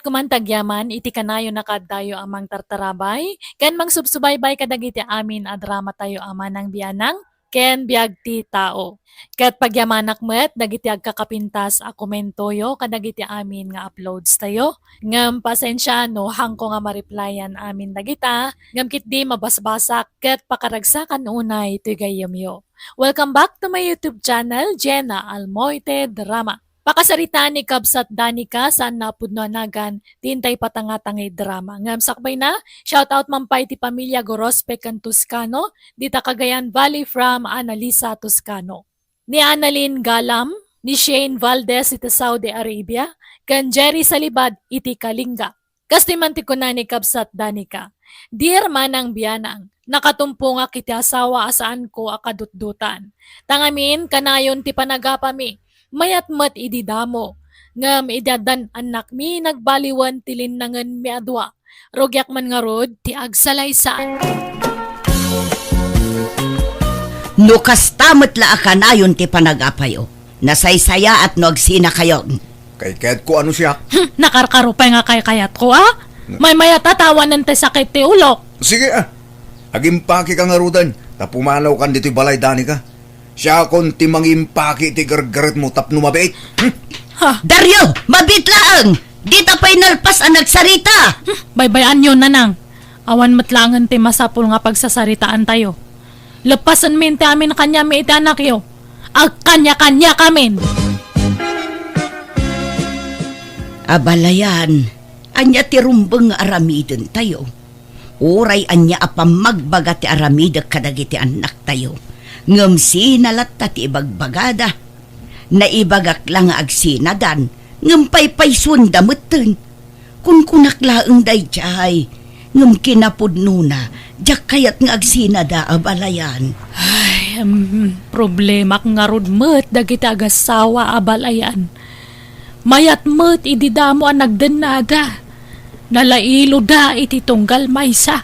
kumantagyaman, iti kanayo nakadayo amang tartarabay, ken mang subsubaybay kadagiti amin a drama tayo ama ng biyanang, ken biag ti tao. Ket pagyamanak met, dagiti agkakapintas a komentoyo, kadagiti amin nga uploads tayo. Ngam pasensya no, hangko nga ma-replyan amin dagita, ngam kit di mabasbasak, ket pakaragsakan unay tigayamyo. Welcome back to my YouTube channel, Jenna Almoite Drama. Pakasarita ni Kabsat Danica saan napudnoanagan tintay patangatangay drama. Ngam sakbay na, shoutout mampay ti pamilya Gorospe kan Toscano, dita Cagayan Valley from Annalisa Toscano. Ni Annalyn Galam, ni Shane Valdez iti Saudi Arabia, kan Jerry Salibad iti Kalinga. Kastimanti ko na ni Kabsat Danica. Dear manang biyanang, nakatumpo nga kiti asawa asaan ko akadutdutan. Tangamin kanayon ti panagapami, mayat mat ididamo. Ngam idadan anak mi nagbaliwan tilin nangan mi adwa. Rogyak man nga rod ti agsalaysan. No kastamot la akanayon ti panagapayo. Nasaysaya at noagsina kayo. Kayat ko ano siya? Nakarkarupay nga kay kayat ko May mayat atawanan ti sakit ti ulok. Sige agimpaki ka nga rudan. Tapumalaw kan dito'y balay dani ka. Siya kon ti mangimpaki ti gargaret mo tapno mabait. Dario, mabit laang! Di tapay nalpas ang nagsarita! Baybayan yun nanang. Awan matlangan ti masapul nga pagsasaritaan tayo. Lepasan min ti amin kanya mi iti anak yo. Ag kanya-kanya kamin. Abalayan, anya ti rumbeng nga aramiden tayo. Uray anya apam magbaga ti aramida kadagiti anak tayo. Ngam sinalat ti ibagbagada. Naibagak lang agsinadan. Ngam paypay sundameten. Kun kunaklaeng dayjay. Ngam kinapudno na. Diyak kayat nga agsinada abalayan. Ay, problema nga rod met dagiti agasawa abalayan. Mayat met ididamo ang nagdanada. Nalailo da iti tunggal maysa.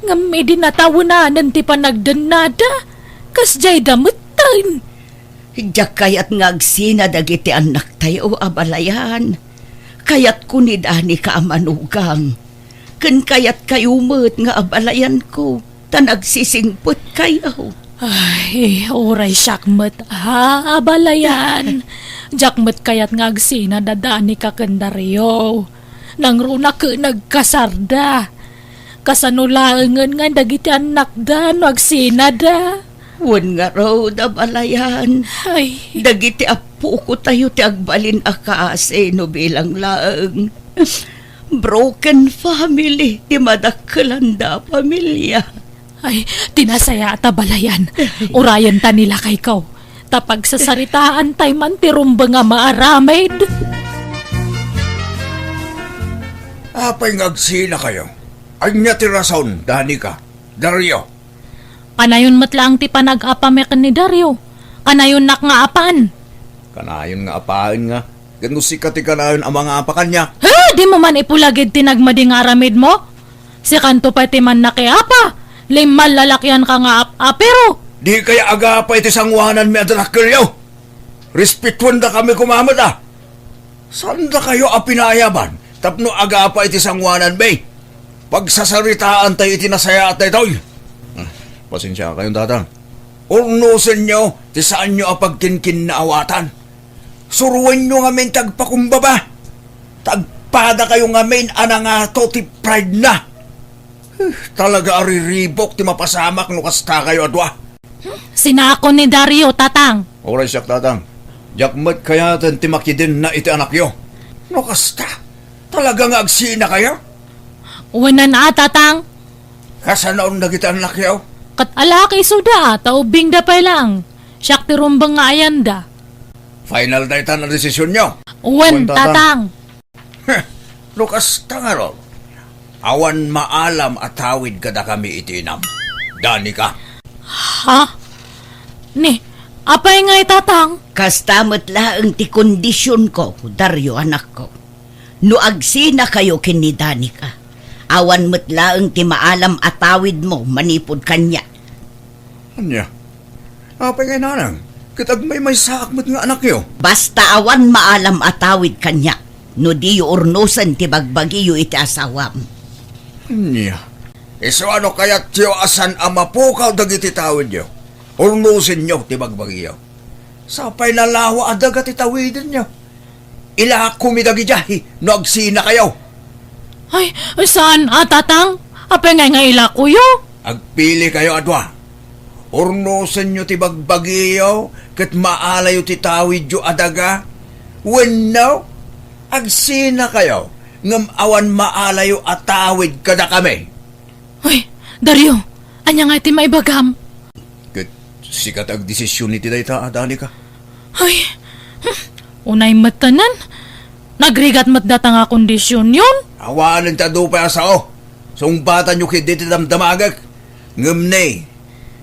Ngam idinatawunanan ti panagdanada. Kasjay damutan. Diyak kayat nga agsinada dagiti anak tayo abalayan. Kayat kunidani ka amanugang. Ken kayat kayo met nga abalayan ko. Tanagsisingput kayo. Ay, oray syakmet abalayan. Jakmet kayat nga agsina dadani ka kendaryo. Nangruna ke nagkasarda. Kasanulaengen nga dagiti anak da no agsina da. Wan nga raw abalayan. Ay, Dagiti apo ko tayo ti agbalin akaase no bilang laeng. Broken family ti madakelanda pamilya. ay, tinasaya at abalayan. Urayan ta nila kay kaw. Tapag sasaritaan tay man ti rumba nga maaramid. Apay ngagsina kayo. Anya ti rason, dani ka. Dario. Kanayon matlang ti panag-apamek ni Dario. Kanayon nak nga apan. Kanayon nga apaan nga. Gano si kati kanayon ang mga apakan niya. Di mo man ipulagid tinagmadi nga aramid mo? Si kanto pa ti man nakiapa. Limal lalakyan ka nga apero. Di kaya agapa iti sangwanan mi adrakiryo. Respetuan da kami kumamad Saan da kayo apinayaban? Tapno agapa iti sangwanan bay. Pagsasaritaan tayo iti nasaya at tayo. Pasensya kayong tatang. Urnusin nyo, ti saan nyo apagkinkin na awatan. Suruan nyo nga men tagpakumbaba. Tagpada kayo nga men anangato ti pride na. Talaga ariribok ti mapasamak no kasta kayo adwa. Sinako ni Dario, tatang. Oray siyak tatang. Jakmat kaya ti makidin na iti anak yo. No kasta. Talaga nga agsina kayo? Uwanan tatang. Kasanaon na kita anak yo? Kat alaki suda, taubing da pa lang. Siyak ti rumbang nga ayan da. Final na ita na desisyon nyo. Uwan, tatang. Lukas tangaro. Awan maalam at tawid kada kami itinam. Dani ka. Ha? Ni, apay nga tatang? Kastamot laeng ti kondisyon ko, Dario anak ko. No agsina kayo kinidani ka. Awan mo't laeng ti maalam atawid mo manipod kanya. Anya? Apay nga nanang. Kitag may saakmat nga anak yo. Basta awan maalam atawid kanya. no di yu urnusan ti bagbagiyo iti asawam. Nya. Iso ano kaya tiyo asan amapukaw dagiti tawid nyo? Urnusin nyo ti bagbagiyo. Sapay nalawa adag at itawidin nyo. Ila kumidagi jahi, no agsina kayo. Ay, saan, tatang? Apay nga ila kuyo? Agpili kayo adwa. Urnusin nyo ti bagbagiyo, kat maalayo ti tawid nyo adaga. When no, agsina kayo, ngam awan maalayo at tawid kada kami. Uy, Dario, anya nga iti maibagam? Kat sikat ag desisyon ni ti dayta, adani ka. Ay, unay matanan. Nagrigat matdata nga kondisyon yun. Awanan ta do pa sao. Sungbatan nyo kiti ti damdamagak. Ngam ne,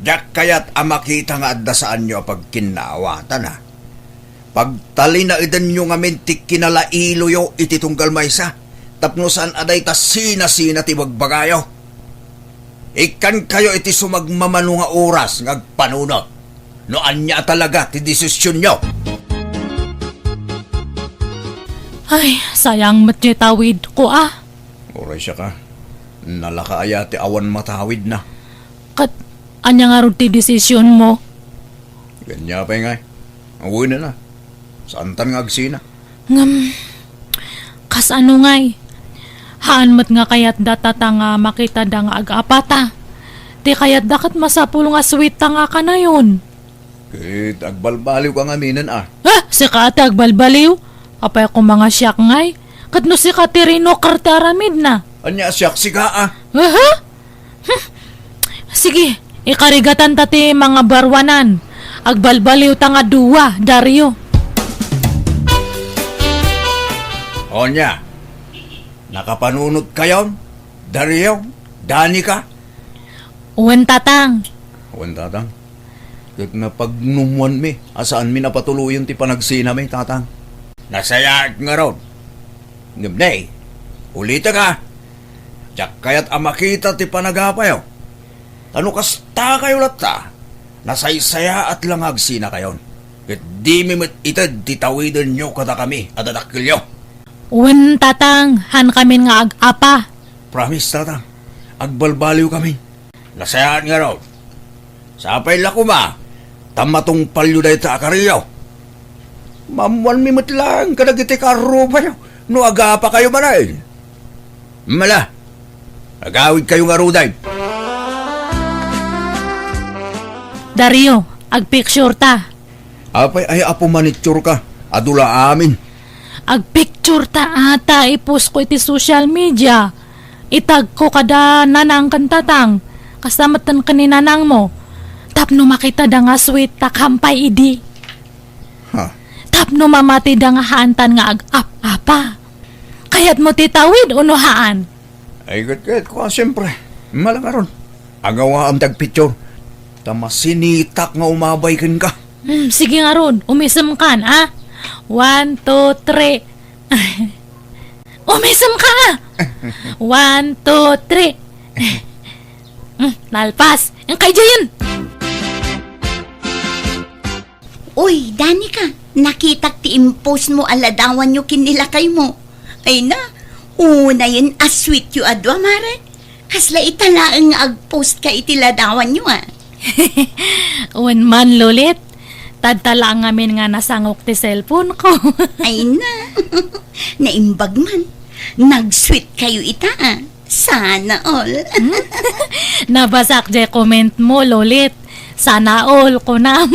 dak kayat amakita nga adda saan nyo pag kinaawatan ha. Pagtali na idan nyo nga mintik kinalailo yo iti tunggal maysa. Tapno saan aday ta sina-sina ti bagbagayo. Ikan kayo iti sumagmamano nga oras ngagpanunot. No anya talaga ti desisyon nyo. Ay, sayang matye tawid ko Oray siya ka. Nalakaaya ti awan matawid na. Kat, anya nga ron ti desisyon mo? Ganya pa ngay. Awoy na na. Santan nga agsina. Ngam, kas ano ngay? Haan mat nga kayat datata nga makita da nga agapata. Di kayat dakat masapul nga sweet ta nga ka na yun. Kit agbalbaliw ka nga minan Si Kate agbalbaliw? Apay ko mga siyak ngay. Kat no si Katerino kartaramid na. Anya siyak siga Aha? Sige, ikarigatan tati mga barwanan. Agbalbaliw ta nga duwa, Dario. Onya. Nakapanunod kayo? Dario? Danica? Uwan tatang. Uwan tatang. Kit na pagnumuan mi. Asaan mi napatuloyan ti panagsina mi tatang? Nasayag nga ron. Ngumnay. Ulita ka. Diyak kaya't amakita ti panagapayo. Ano kasta kayo lata? Nasaysaya at langagsina kayon. Kit di mi itad titawidin nyo kada kami at adakilyo. Uwan tatang, han kami nga agapa. Promise tatang. Agbalbaliw kami. Nasayaan nga ron. Sapay lakuma. Tamatong palyo dahi ta akariyo. Mamuan mi matlang kadagiti karupa nyo. No aga pa kayo manay. Mala. Agawid kayo nga ruday. Dario, agpicture ta. Apay ay apo manitsure ka. Adula amin. Agpicture ta ata ipost ko iti social media. Itag ko kada nanang kantatang. Kasamatan kaninanang mo. Tapno makita da nga sweet ta kampay idi. Ha? Tapno mamati da nga haantan nga ag-apa. Kayat mo titawid unuhaan. Ay gat ko siyempre. Malakaron. Agawa ang tagpicture. Tamasinitak nga umabay ka. Sige nga ron, umisam kan, 1, 2, 3. Umisam ka! 1, 2, 3. Nalpas. Ang kay Jayan. Uy, Danica, nakitak ti impose mo aladawan nyo kinilakay mo. Ay na, una yun sweet yu adwa, mare. Kasla italaang agpost ka itiladawan nyo Uwan man, Lolit. Tadtala ang amin nga nasangok ti cellphone ko. Ay na, naimbag man. Nag-sweet kayo ita Sana all. Nabasak je comment mo, Lolit. Sana all ko nam.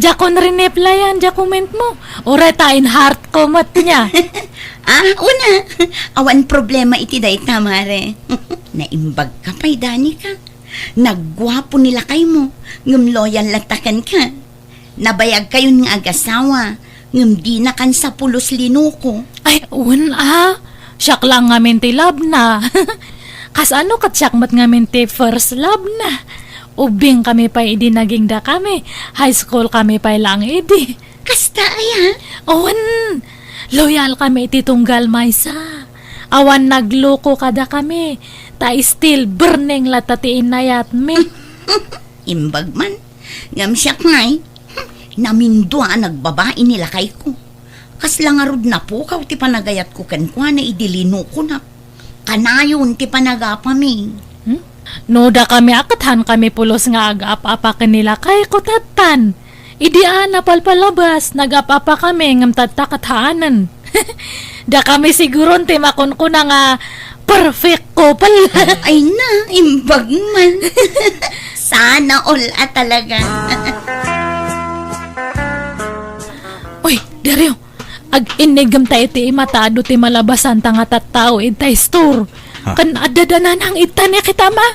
Diya ko na-replyan, diya comment mo. Ora tain heart comment niya. Una, awan problema iti day tamare. Naimbag ka pa'y Danica. Nagwapo nila kay mo. Ngum loyal latakan ka. Nabayag kayo ng agasawa. Ngum di na kan sa pulos linuko. Ay, siyak lang ngamin ti love na. Kas ano kat siyak mat ngamin ti first love na. Ubing kami pa idi naging da kami. High school kami pa lang idi. Kasta aya. Owan, loyal kami iti tunggal maysa. Awan nagloko kada kami. Ta still burning latatiin nayat me. Imbag man. Ngam siyak ngay. Namindwa nagbabae nila kay ko. Kasla nga rod na po, ti panagayat ko kan kwa na idilino ko na. Kanayon ti panagapami. Noda kami akathan kami pulos nga agap-apa kanila kay kutatan. Idian na palpalabas, nagap-apa kami ngam tatakatahanan. Da kami siguro ti makon ko na nga perfect couple. Ay na, imbag man. Sana all talaga. Uy, Dario, ag inigam tayo ti imatado ti malabasan ta nga tattao itay store. Ha? Kan adadanan ang itanya kita ma.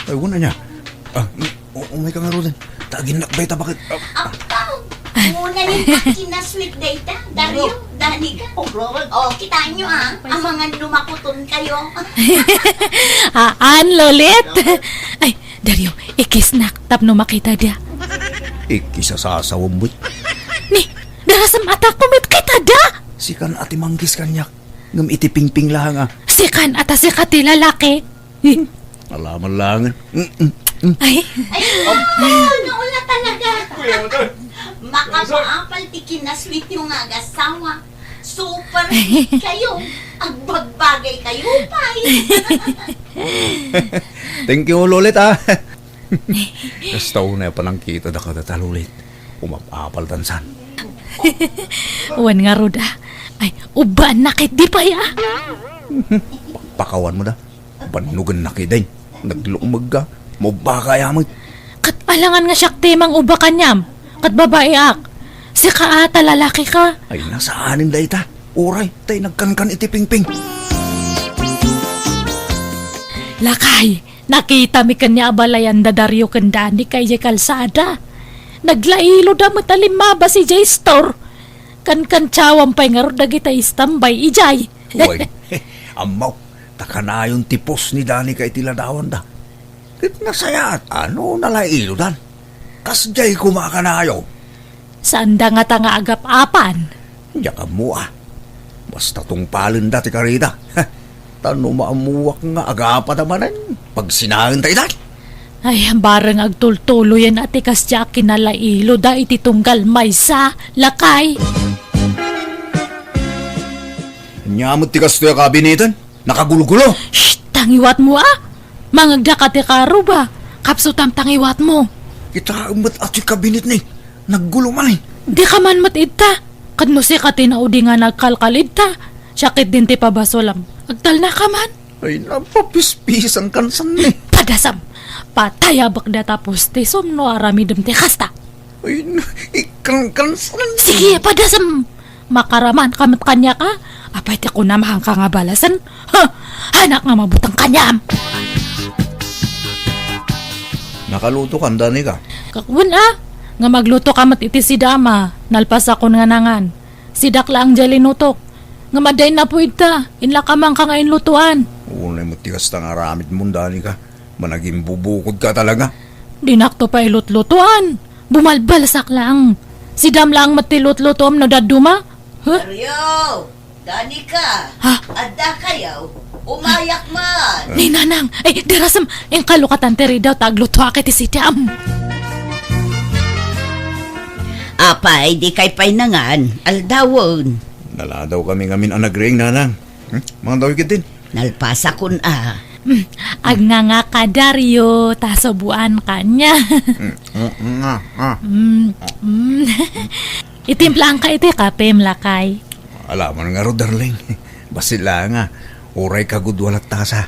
Ay, wala niya. Umay ka nga rin. Tagin nakbay ta bakit? Muna yung akin na sweet data. Dario, dani ka. Oh, kita nyo ang mga lumakuton kayo. Lolit. Ay, Dario, ikis na tapno makita dia. Ikisasasawang mo't. Ni, darasam ata kumit kita da. Sikan ati manggis kanyak. Ngam itipingping lang Sikan ata si kati lalaki. Alaman langan. Ay, Naula talaga. Makapaapal tikin na sweet yung agasawa. Super kayo. Ang bagbagay kayo pa. Thank you, Lolit, Basta una pa lang kita na katatalulit. Umapapal tansan. wan nga ruda. Ay, uba nakit di pa ya. Pakawan mo na. Panugan na kiday. Naglumag ka. Mabba kaya mo. Kat alangan nga siyak timang uba kanyam. Kat babae ak. Si ka ata lalaki ka. Ay, nasaanin da ita. Uray, tay nagkankan itipingping. Lakay, nakita mi kanya abalayan da Dario kendani kay Jay Kalsada. Naglailo da matalimaba si Jay Store. Kan tsawang pay nga ro dagita istambay ijay. Uy, amaw. Takanayon tipos ni Dani kay tiladawan da. Kit nasaya at ano nalailo dan. Kasjay kumakanayo. Saan da nga ta nga agap-apan? Yaka mo Basta tong palin dati karida. Tano maamuwak nga agapa namanan. Pag sinahan tayo dan. Ay, bareng agtultulo yan ati kasya kinalailo da iti tunggal maysa, lakay. Nyamot ti kasto yung kabinitan. Nakagulo-gulo. Shh, tangiwat mo Mangagda ka ti karo ba? Kapsutam tangiwat mo. Kita umat at yung kabinet ni. Naggulo man Di ka man matidta. Kadno si ka tinaudi nga nagkalkalid ta. Sakit din ti pabasolam. Agtal na ka man. Ay, napapispis ang kansan ni. Padasam. Patayabak da tapos ti somno aramidem ti kasta. Ay, ikang kansan. Sige, padasam. Makaraman kamat kanya ka. Apay ti kunamahang ka nga balasan. Ha, hanak nga mabutang kanyam. Nakaluto ka, Dani ka. Kakwan nga magluto ka mat iti si dama. Nalpas ako nga nangan. Sidak lang dyan linutok. Nga maday na po ita. Inla ka man ka nga inlutuan. Unay mo tigas na nga ramit mo, Dani ka. Managing bubukod ka talaga. Dinakto pa ilutlutuan. Bumalbalsak lang. Si dam lang matilutlutom na daduma. Huh? Dario, Dani ka. Ha? Adda kayo. Umayak man. Ni nanang. Ay, dirasam. Yung kalukatan teri daw tagluto akit si dam. Apay, di kay painangan. Aldawon. Nala daw kami ngamin ang nagring, nanang. Mga daw ikit din. Nalpasa kun Ag nga ka Dario. Tasobuan kanya. Itimplaan ka iti kapim lakay. Alaman nga ro, darling. Basila nga. Uray ka gudwalat tasa.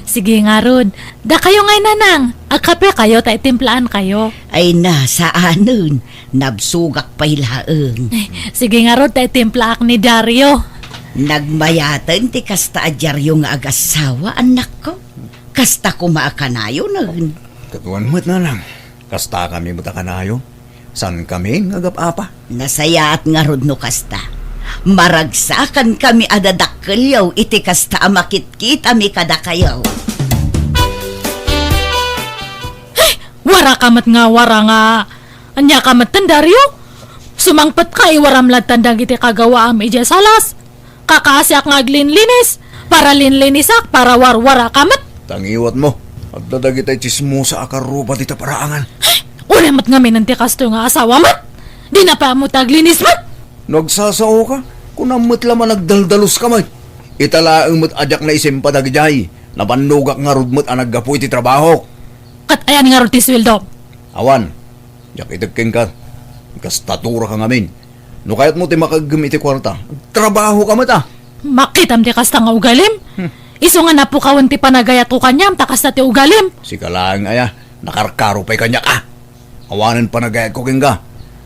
Sige nga Rod. Da kayo ngay nanang. Agkape kayo ta itimplaan kayo. Ay nasa anon. Nabsugak pa'y laeng. Sige nga Rod ta itimplaak ni Dario. Nagmayatan ti kasta adyar yung agasawa, anak ko. Kasta kumaakanayo nun. Katuan mo't nanang. Kasta kami mutakanayo. San kami ngagap-apa? Nasayaat nga rod no kasta. Maragsakan kami adadakkelyaw iti kasta amakit-kit ami kadakayaw. Wara kamat nga wara nga. Anya kamat tan Dario. Sumangpat ka iwaram tandang iti kagawa am ija salas. Kakasyak nga aglinlinis. Para linlinisak para warwara kamat. Tangiwat mo. At dadag itay chismosa akaruba dita paraangan. Ulemat nga minanti kasto nga asawa mat. Di na pa mo taglinis mat. Nagsasao ka? Kung namot laman nagdaldalos ka man. Italaang mo't adyak na isim padagijay. Napanugak nga rudmot ang naggapu iti trabaho. Kat ayan nga ron ti sweldo. Awan, yak itagking ka. Kastatura ka ngamin. No kaya't mo ti makagam iti kwarta. Trabaho ka mata. Makitam ti kasta nga ugalim. Iso nga napukawan ti panagayat ko kanyam, takas na ti ugalim. Sika lang aya, nakarkaro pa'y kanya ka. Awanan panagayat ko king ka.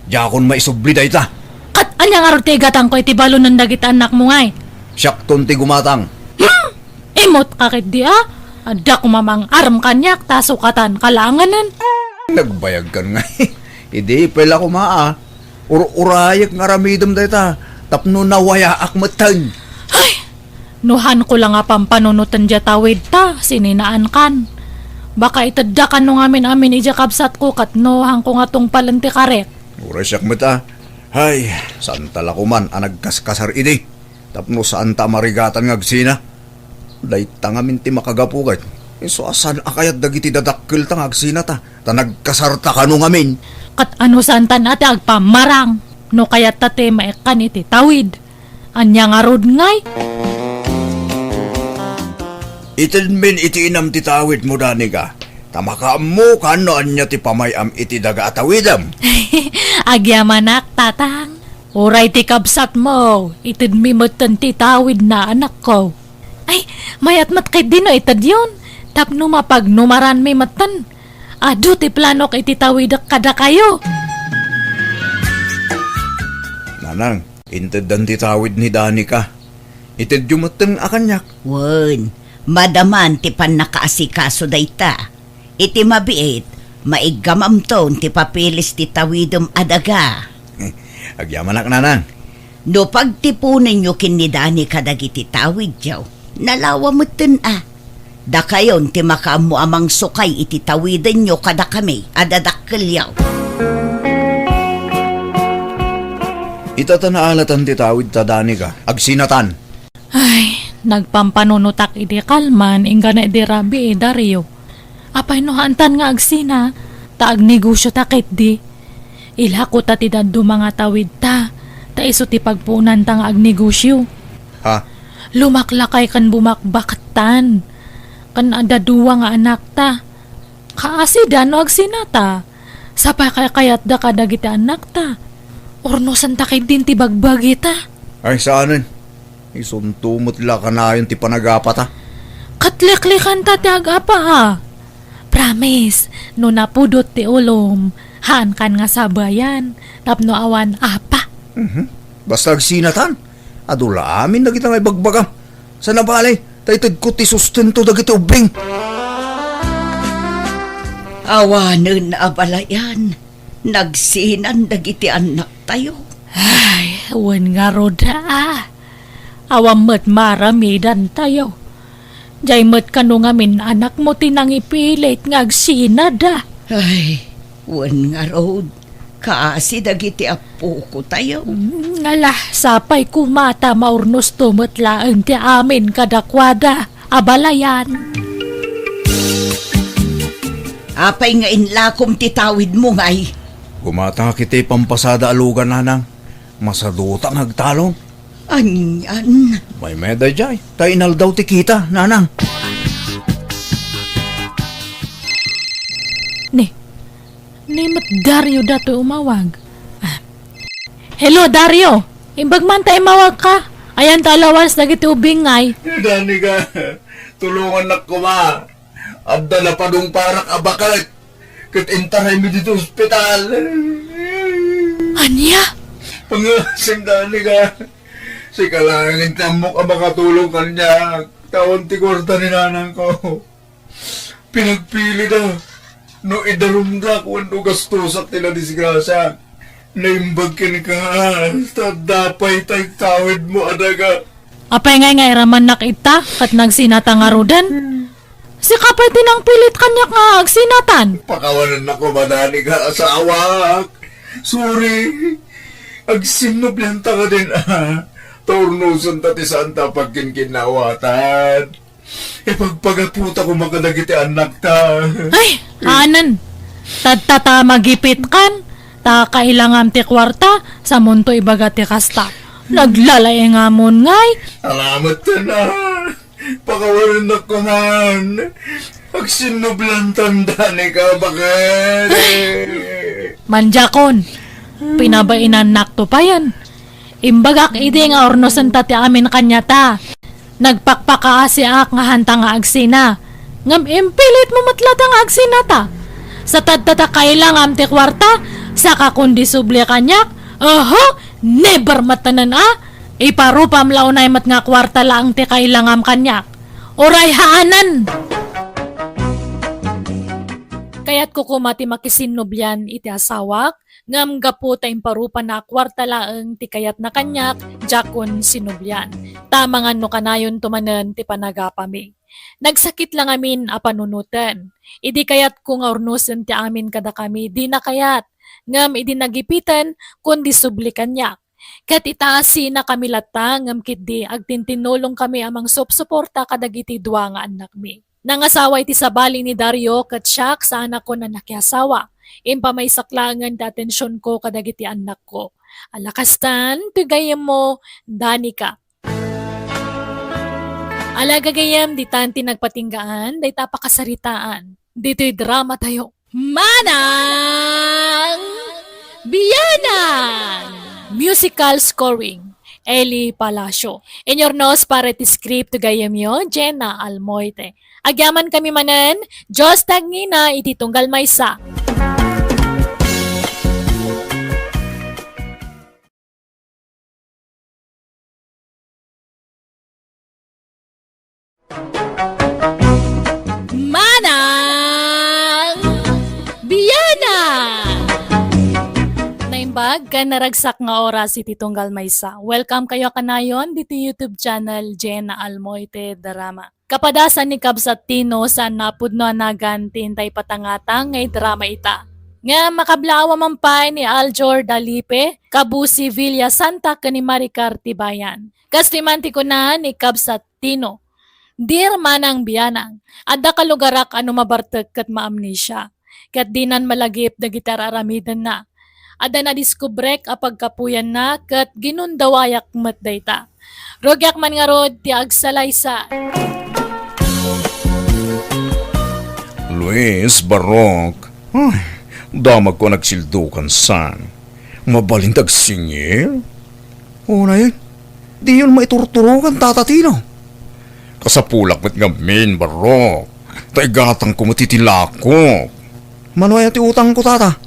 Diyakon maisubli da ita. Kat anya nga ron ti gatang ko iti balo ng dagit anak mo ngay. Siyak ton ti gumatang. Imot kakit di Ada kumamang aram kanyak, tasukatan kalanganan. Nagbayag kan nga. Hindi pala kumaa. Urayak nga ramidam da ita. Tapno nawaya akmatan. Nuhan ko lang nga pampanunutan dya tawid ta, sininaan kan. Baka itadyakan no amin ijakabsat ko kat nohang ko nga tong palanti karet. Urasyak mata. Hay, saan tala ko man ang nagkaskasar ini. Tapno saan ta marigatan ngagsina. Dahit tangamin ti makagapugat. So asan akayat dagiti dadakkel ta ngagsina ta. Ta nagkasarta ka no ngamin. Kat ano saan tan ate agpamarang. No kayat tate maekan iti tawid. Anya nga rod ngay. Itinmin iti inam ti tawid mo dani ka. Tamakaam mo kano anya ti pamayam iti daga atawidam. Agyamanak tatang. Uray ti kabsat mo. Itid mi matan ti tawid na anak ko. Ay, mayat mat kay dino itad yun. Tapno mapag numaran mi matan. Ado ti plano kay ti tawidak kada kayo. Nanang, intid dan ti tawid ni dani ka. Itid yumatan akanyak. Wen, madaman ti pan nakaasikaso dayta. Iti mabiit, maigamam ton ti papilis ti tawidom adaga. Agyamanak nanang. No pagtipunin nyo kinidani kadagiti tawid yaw, nalawa mo Da kayon ti makaamu amang sukay iti tawiden nyo kada kami adadakkel yaw. Itatanaalatan ti tawid ta dani ka. Agsinatan. Ay, nagpampanunutak iti kalman inga na iti rabi Dario. Apay no hantan nga agsina, taag negosyo takit di. Ilhako ta ti daddo mga tawid ta, ta iso ti pagpunan ta nga agnegosyo. Ha? Lumaklakay kan bumakbakatan, kan adaduwa nga anak ta. Kaasida no agsinata, sapay kayat da kadagiti anak ta. Orno santa kay din ti bagbagi ta. Ay saanin? Isuntumot la ka na yun ti panagapa ta. Katliklikan ta ti agapa ha. Promise, no napudot ti ulom, haan kan nga sabayan, tapno awan apa. Basta agsinatan. Adula amin na kita ngay bagbagam. Sa nabalay, taytad ko ti sustento dagiti ubing. Awanen abalayan, nagsinan dagiti anak tayo. Ay, wan nga roda Awam met maramidan tayo. Jay met kanu ngamin anak mo tinang ipilit ngagsinad Ay, wen nga road, kaasi dagiti apo ko tayo. Ngalah, sapay kumata maurnos tumetlaan ti amin kadakwada. Abalayan. Apay nga inlakom ti tawid mo ngay. Gumata kiti pampasada alugan nanang. Masadutang hagtalong. Anyan. May meda jay. Tainal daw ti kita, nanang. Ni mat Dario dato umawag. Hello Dario, imbag man tayo mawag ka. Ayan talawas dagiti ubing ngay. Dani ka, tulungan na kuma. Adda na padung parak abakal. Kat intaray mi dito ospital. Anya? Pangasim dani ka. Si kalangin tamok ang makatulong kanya. Taon ti kwarta ni nanang ko. Pinagpili na. No idarumda kung ano gastusak tila disgrasya. Naimbag ka ni ka. Dapay tay tawid mo adaga. Apay ngay raman nakita kat nagsinatang Si kapay tinang pilit kanyak nga agsinatan. Pakawanan ako madani ka asawak. Sorry. Agsinublanta ka din Tornuson tati santa pagkinkinawatan. Pagpagaputa ko makadagiti anak ta. Ay, anan. Tadtata magipit kan. Ta kailangam ti kwarta. Sa munto ibaga ti kasta. Naglalay nga mon ngay. Alamat ka na. Pakawarin na ko man. Pag sinublan tanda ni ka, bakit? Manjakon, pinabainan nakto pa yan. Imbagak ide nga ornosan ta ti amin kanya ta. Nagpakpakaasi ak nga hanta nga agsina. Ngam impilit mo matlata nga agsina ta. Sa tadtata kailang ti kwarta, saka kundi subli kanyak. Never matanan Iparupam launay mat nga kwarta lang ti kailangam kanyak. Oray haanan! Kaya't kukumati makisinubyan iti asawak, ngam gapu ta imparupa na kwarta laeng ti kayat na kanyak, jakon sinubyan. Tamangan no kanayon tumanen ti panagapami. Nagsakit lang amin apanunutan. Idi kayat kung ornusen ti amin kada kami, di na kayat. Ngam idi nagipitan, kundi subli kanyak. Kat itaasi na kami lata, ngam kitdi agtintinulong kami amang suporta kadagiti dua nga anak mi. Nangasawa iti sabali ni Dario kat siyak sa anak ko na nakiasawa. Impamay saklangan ti atensyon ko kadagiti anak ko. Alakastan, tugayem mo, Danica. Alagagayam, di tanti nagpatinggaan, day tapakasaritaan. Dito'y drama tayo. Manang Biyanan! Musical scoring. Eli Palacio. In your nose para ti script to gayam yo, Jenna Almoite. Agyaman kami manen, Diyos tagngina iti tunggal maysa. Manang Biyana! Naimbag, naragsak nga oras iti tunggal maysa. Welcome kayo kanayon dito YouTube channel Jenna Almoite Drama. Kapadasan ni Kabsat Tino sa napudno anagan tintay patangatang ngay drama ita. Nga makablawa mampay ni Aljor Dalipe, Kabusi Villa Santa kani Maricar Tibayan. Kastimanti ko na ni Kabsat Tino. Dear Manang Biyanang, adda ka lugarak ano mabartag kat maamnesia. Kat dinan malagip da gitar aramidan na. Ada na diskubrek apag kapuyan na kat ginundawayak matdayta. Rogyak man nga rod ti agsalaysa. Luis Barok. Ay, damag ko nagsildukan san. Mabalintag singil? O na yun, di yun maiturturukan tatatino. Kasapulak met ngamin, Barok. Taigatang ko matitilako. Manoy ati utang ko, tata.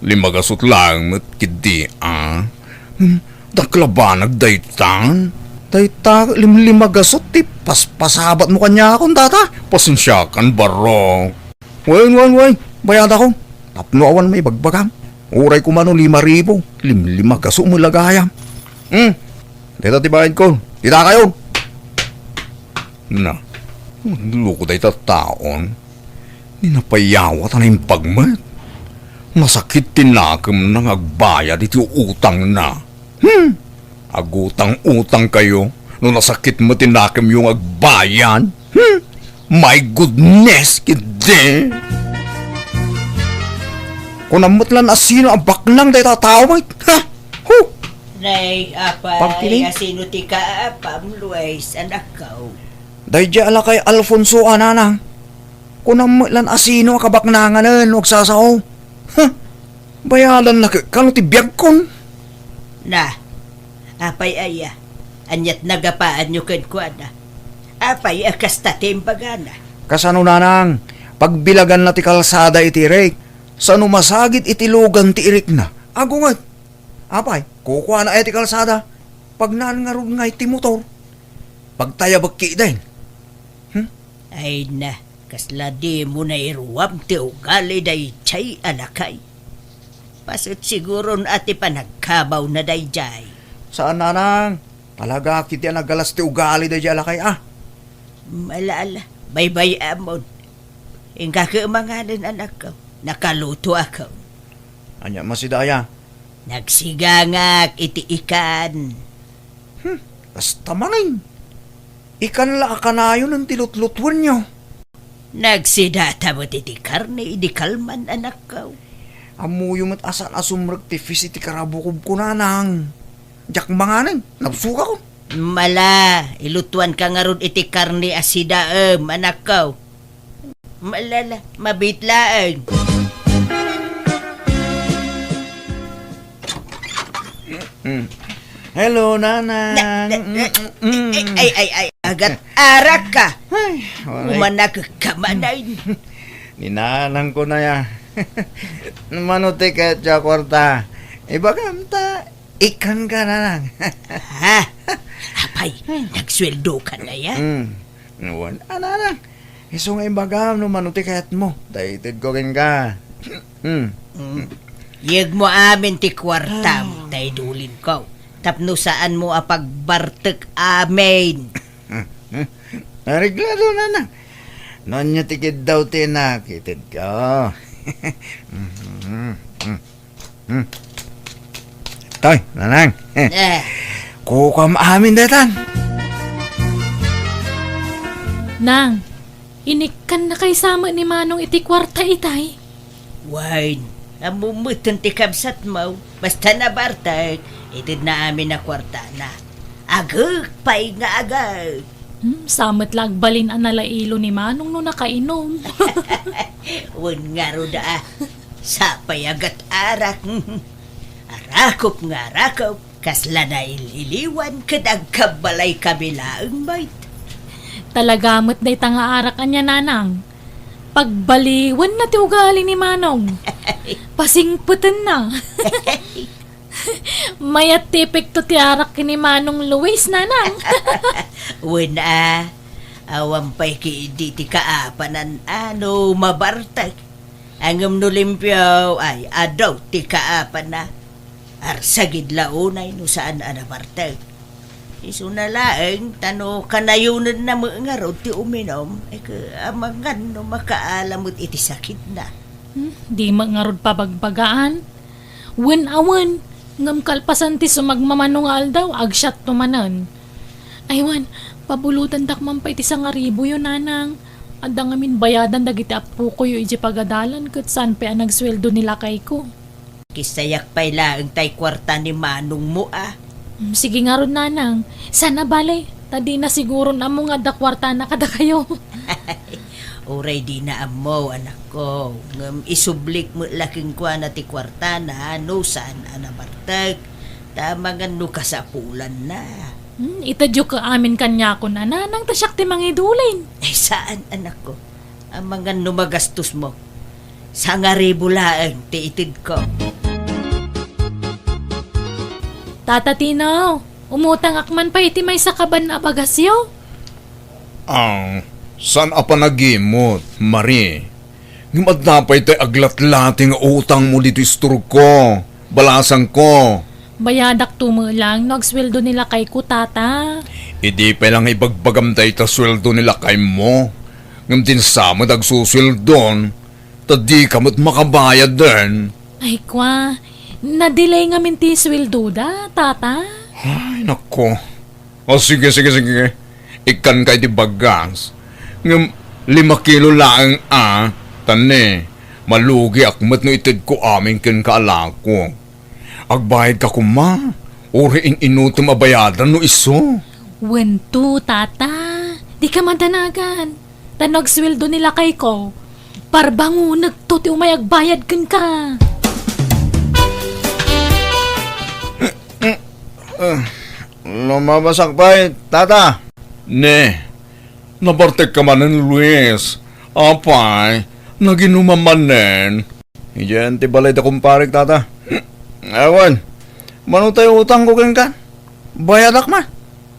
Limagasot lang met kidi, Daklaban nagdaytan. Dayta limagasot ti paspasabat mo kanya akong tata. Pasensyakan, Barok. Wain. Bayad ako. Tapno awan may bagbagam. Uray ko mano 5,000. Limagaso mo lagayam. Dito tibahin ko. Dita kayo. Na, luko day taon. Ninapayawat na yung pagmat. Masakit tinakam nang agbayad iti utang na. Agutang-utang kayo no nasakit mo tinakam yung agbayan. My goodness, kide. Kung namutlan asino ang baklang day tataw mo. Ha? Nay, Pagpili? asino ti ka apam, Luis, anak ko. Day ala kay Alfonso ananang. Kung namutlan asino ang kabaknangan huwag sasaw. Bayalan na kano ti biyag kon. Na, apay aya, anyat nagapaan nyo kadkwada. Apay akasta timbagana. Kasano nanang, pagbilagan na ti kalsada iti Rick, sano masagit iti lugan ti Rick na. Agungat. Apay, kukuha na iti kalsada. Pag nangarod nga iti motor. Pagtaya bagki din. Ay na, kasla di mo na iruwam ti ugali day chay alakay. Pasot siguro ati pa nagkabaw na day jay. Saan nanang? Talaga kiti nagalas ti ugali day jala kay Malala, baybay amon. Ingka keumanganan anak ko, nakaluto ako. Anya masidaya. Nagsigangak iti ikan. Basta maning. Ikan la akanayo ng tilutlutwan nyo. Nagsidata mo iti karne, idi kalman anak ko. Amuyo mat asan asumrag ti fisi ti karabukob ko nanang. Jak manganin, napsuka ko. Mala, ilutuan ka nga ron iti karne asida, anak ko. Malala, mabitlaan. Hello, nanang. Ay, agat arak ka. Ay, walay. Umanak ka manay. Ninanang ko na ya. Manuti ka siya kwarta. Iba ta, ikan ka na lang. Ha? Apay, nagsweldo ka na yan. Wala na lang. Iso nga imbagam no manuti kayat mo. Dahited ko rin ka. Yag mo amin ti kwarta mo, tay dulin ko. Tapno saan mo apagbartek amin. Nareglado na na. Nanya tikid daw tinakitid ka. Toy, nanang. Kukam amin datan. Nang, inikan na kay sama ni Manong iti kwarta itay. Wine, amumutan ti kabsat mo. Basta na bartek, itid na amin na kwarta na. Agag, pay nga agag. Samat lagbalin ang nalailo ni Manong no nakainom. Wan nga ro da, sapay agat arak. Arakop nga arakop, kasla na ililiwan kadag kabalay kabilaang bait. Talagamot day tanga arak anya nanang. Pagbaliwan na ti ugali ni Manong. Pasingputan na. Mayat tipik to ti arak ni Manong Luis nanang. Wan awam pa'y ki ti kaapanan mabartag. Angam no limpyaw ay adaw ti kaapan na. Arsagid launay no saan anabartag. Isu na laeng tano kanayunan na mga rod ti uminom ay amangan no makaalamot iti sakit na. Di mangarod pabagbagaan. Wen awan, ngam kalpasan ti sumagmamanong aldaw, agsyat tumanan. Aywan, pabulutan dakman pa iti sangaribo yun nanang. Adang amin bayadan dagiti apo ko yung iji pagadalan kat saan pa ang nagsweldo nila kay ko. Kisayak pa'y laeng tay kwarta ni manong mo Sige nga ron nanang, sana bale, tadi na siguro na mo nga dakwarta na kada kayo. Uray di na amo, anak ko. Ngam isublik mo laking kwa na ti kwarta na no saan anabartag. Tamangan no kasapulan na. Itadyo ka amin kanya ko na nanang tasyak ti mangidulin. Ay saan, anak ko? Amangan no magastos mo. Sa nga laeng ti itid ko. Tata Tinaw, umutang akman pa iti may sakaban na bagasyo. San apa nagimot, Marie? Ngimad na pa ito'y aglat-lating utang mo dito isturog ko. Balasang ko. Bayadak tumulang, nagsweldo nila kay ko, tata. Idi pa lang ibagbagam tayo ta sweldo nila kay mo. Ngam din sama dagsuswildon. Tadi kamot makabayad din. Ay kwa, na-delay nga minti sweldo da, tata. Ay, nako. O sige. Ikan kay di bagas. Ngam 5 kilo lang tane. Malugi akmat no itid ko amin ken kaalako. Agbayad ka kuma. Uri inutom abayadan no iso. Wento, tata. Di ka madanagan. Tanog sweldo nila kay ko. Parbango nagtuti umayagbayad kan ka. Lumabasak pa tata. Ne, nabartek ka man ng Luis. Apay, naginumamanen. Iyan, tibalay da kumparik tata. Ewan, mano tayo utang ko kan? Bayadak ma.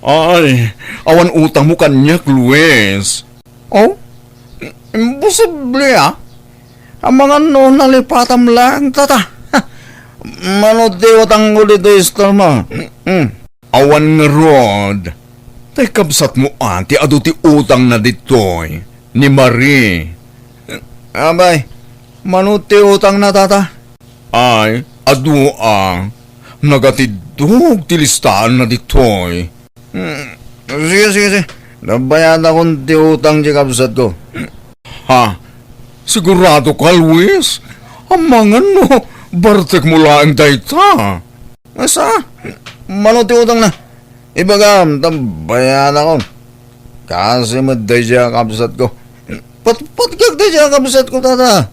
Ay, awan utang mo kanyak, Luis. Oh, imposible Ang mga noon nalipatam lang, tata. Mano tayo utang ko dito istor mo. Awan nga rod. Tay kabsat mo ti ado ti utang na ditoy ni Marie. Abay, manuti utang na tata. Ay, ado nagatidog ti listahan na ditoy. Sige. Nabayad akong ti utang ti kabsat ko. Ha? Sigurado ka, Luis? Amangan no, bartek mo lang dayta. Asa? Mano ti utang na? Ibagam, tambayan ako. Kasi maday siya kabsat ko. Pat kag siya kabsat ko, tata.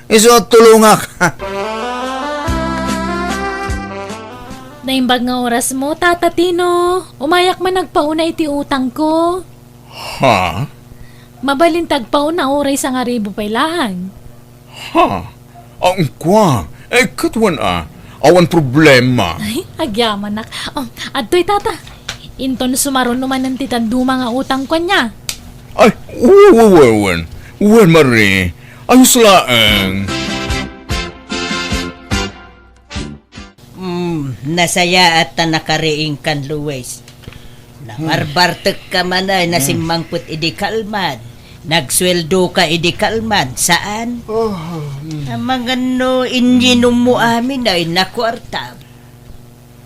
Isuot tulungak. Naimbag nga oras mo, Tata Tino. Umayak man nagpauna iti utang ko. Ha? Mabalintag pauna oray sa nga ribo pailaan. Ha? Ang kwa? Katwan awan problema. Ay, agyaman nak. Oh, adtoy Tata. Inton sumaron naman ng titanduma nga utang ko niya. Ay, uwan. Uwan, Marie. Ayos laang. Nasaya at nakariing kan Luis. Namarbartek ka man ay nasimmangput idi kalman. Nagsweldo ka idi kalman. Saan? Ang mga no inyinom mo amin ay nakwarta.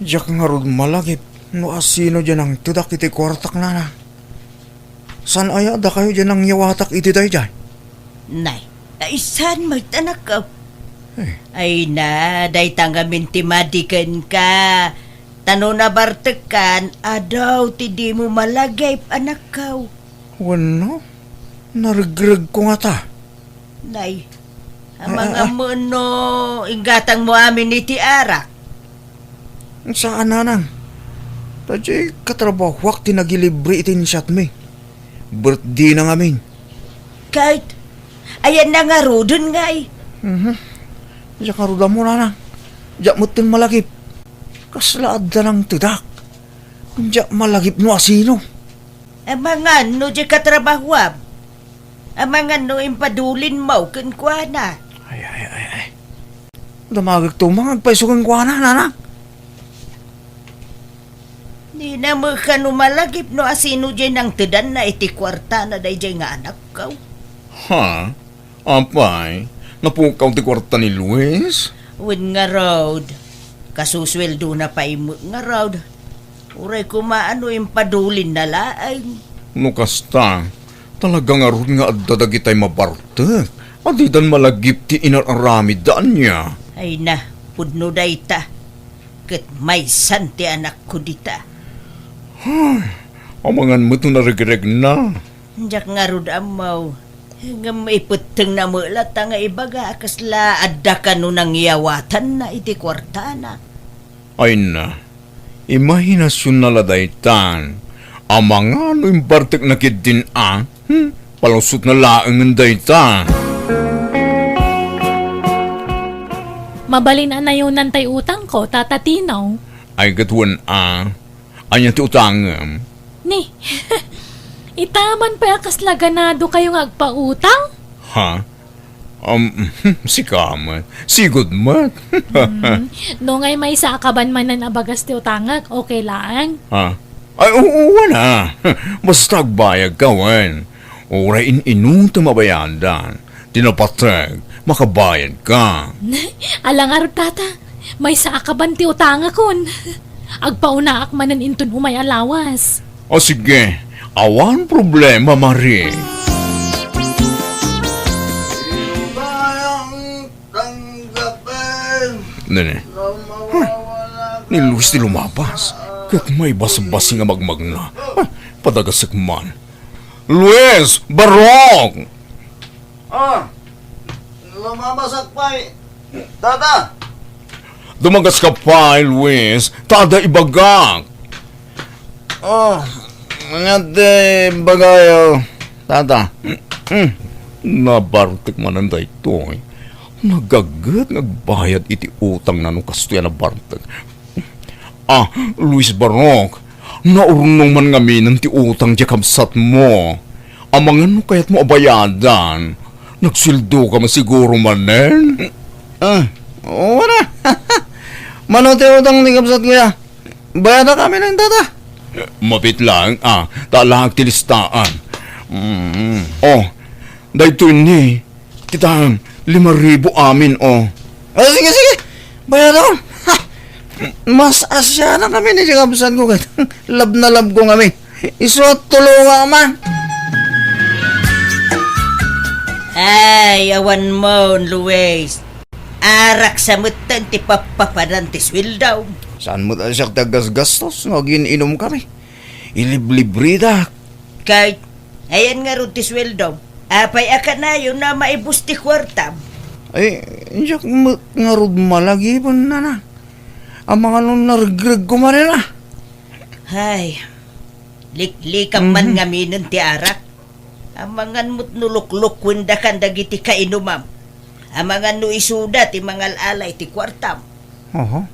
Diyak nga ron malagip. No asino dyan ang tudak iti kwartak na na. San aya da kayo dyan ang yawatak iti day dyan? Nay, ay saan magtanak ka? Ay na, day tangamin ti madiken ka. Tano na bartekan, adaw ti di mo malagay anak kaw. Wano? Narigrag ko nga ta. Nay, ang mga mo no, ingatang mo amin iti arak. Saan nanang? Tadya katrabawak tinagilibre itin shot me. Birthday na ngamin. Kahit, ayan na nga rodon nga eh. Diya karuda mo nanang. Diya mo tin malagip. Kaslaad da ng tudak. Diya malagip no asino. Ang mga no di katrabahwab. Ang mga no impadulin mo kwa na. Ay. Damagag tumang agpaisugang kwa na nanang. Di na mo ka no malagip no asino dyan ang tudan na iti kwarta na day dyan nga anak kaw. Ha? Apay? Napukaw ti kwarta ni Luis? Win nga road. Kasusweldo na pa imo nga road. Uray kumaano impadulin na laang. No kasta, talaga nga ron nga addadag itay mabarte. Adidan malagip ti inaramid daan niya. Ay na, pudno day ta. Kat may santi anak ko dita. Amangan mo ito narigreg na. Diyak nga road amaw. Nga may puteng na mulat nga ibaga. Kasla adda ka no nang yawatan na iti kwarta na. Ay na, imahinasyon na ladaytan. Amang ano yung bartek na kidin palusot na laang ng daytan. Mabalin na yun nantay utang ko, Tata Tino. Ay gatuan anya ti utangam. Ni, itaman pa kasla ganado kayong agpautang? Ha? Si Kamat. Sigod mat. No ngay may sa akaban man nan abagas ti utangak, okay lang. Ha? Ay, wala. Basta agbayag kawan. Oray inung tumabayandan. Tinapatag, makabayad ka. Alang arot Tata, may sa akaban ti utangak kon. Agpaunaak manan inton umay alawas. O sige, awan problema, Marie. Bayang tanggapin. Nene, ni Luis ti lumabas. Kat may bas-basi nga magmagna. Ay, padagasik man. Luis! Barok! Lumamasak pa eh. Tata! Dumagas ka pa, Luis. Tada ibagak. Ngate bagayo. Tata. Nabartik man ang dayto. Nagagat, nagbayad iti utang na nung kastuya na bartik. Luis Barok. Naurnong man ngamin ti utang di kabsat mo. Amangan no kaya't mo abayadan. Nagsildo ka man siguro manen. Wala. Manote utang ni kapsat kuya. Bayada kami ng tata. Mapit lang, talang tilistaan. Dahito ni, kita 5,000 amin, Sige. Bayada ko. Mas asya na kami ni kapsat ko. Lab na lab ko kami. Isuot tulungan man. Ay, awan mo, Luis. Arak sa mutan ti papapadan ti sweldaw. Saan mo tayo siya tagas-gastos? Nga gininom kami. Iliblibri da. Kahit, ayan nga ron ti sweldaw. Apay aka na yun na maibus ti kwartam. Ay, siya nga rod malagi po na na. Ang mga nung nargreg ko marila. Hay, liklikam man nga minin ti arak. Amangan mo't nulukluk wenda kan dagiti kainumam. Amangan no isuda ti mangal alay ti kwartam. Oho.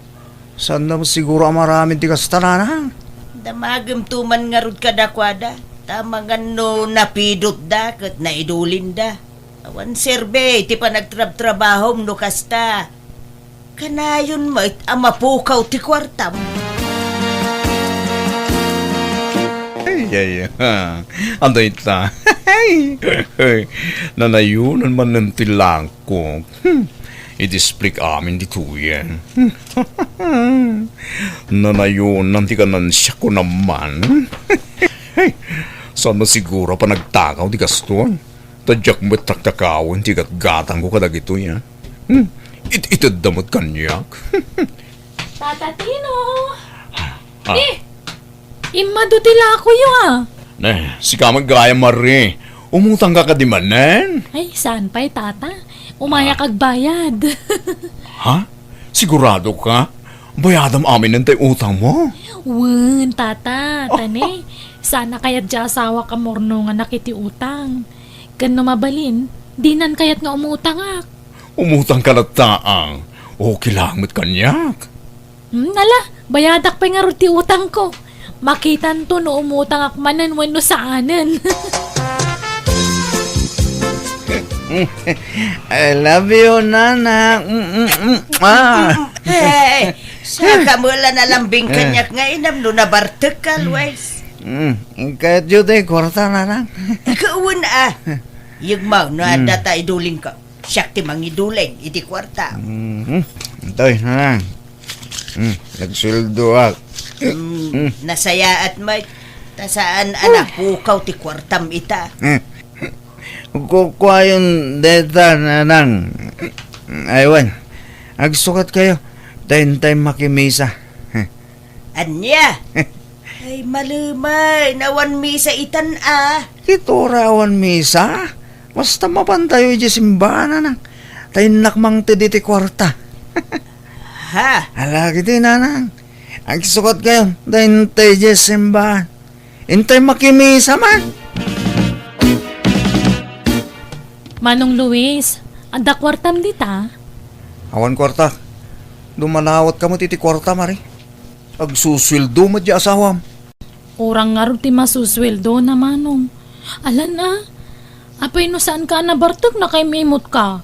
Saan na siguro ang maraming tigas tananan? Damagam tuman nga rod kadakwada. Tamangan no napidot da kat naidulin da. Awan serbe ti panagtrab-trabahom no kasta. Kanayon mo amapukaw ti kwartam. Ay, anday ta. Nanayunan man ng tilang ko. I-displik amin dito yan. Nanayunan ti kanan siya ko naman. Saan na siguro pa nagtakaw di gaston? Tadyak mo't taktakawin ti gatgatang ko kadag ito yan. Itadamot kanyak. Tata Tino! Imadutila ako yun Si kamag gaya mari. Umutang ka kadimanan? Ay, saan pa'y tata? Umaya kag bayad. Ha? Sigurado ka? Bayadam amin ng tayo utang mo? Wen, tata, tane. Sana kaya't di asawa ka morno nga nakiti utang. Kan mabalin, dinan kaya't nga umutang ak. Umutang ka na taang. O kilamot kanyak. Nala, bayadak pa nga ti utang ko. Makitan to no umutang ak manan wano saanan. I love you, Nana. Hey, saka mula na lambing kanyak nga inam no nabartek ka, Luis. Kahit yun tayo, kwarta, Nana. Ikaw na yung mau na data iduling ka. Siyak ti mangiduling, iti kwarta. Ito'y, Nana. Nagsuldo ako. Nasaya at may tasaan anak pukaw ti kwartam ita. Kukuha yung data, Nanang. Aywan, agsukat kayo. Tayo makimisa. Anya? Ay malumay, nawan misa itan Ito rawan misa. Basta mapantayo yung simbahan, Nanang. Tayo nakmang ti kwarta. Ha? Alagi din, Nanang. Agsukat kayo. Tayo yung simbahan. Intay makimisa man. Manong Luis, anda kwartam dita. Awan kwarta. Dumalawat ka mo titi kwarta, Mari. Agsusildo mo di asawam. Orang nga rin ti masusweldo na manong. Alan na, apay no saan ka nabartag na kay memot ka.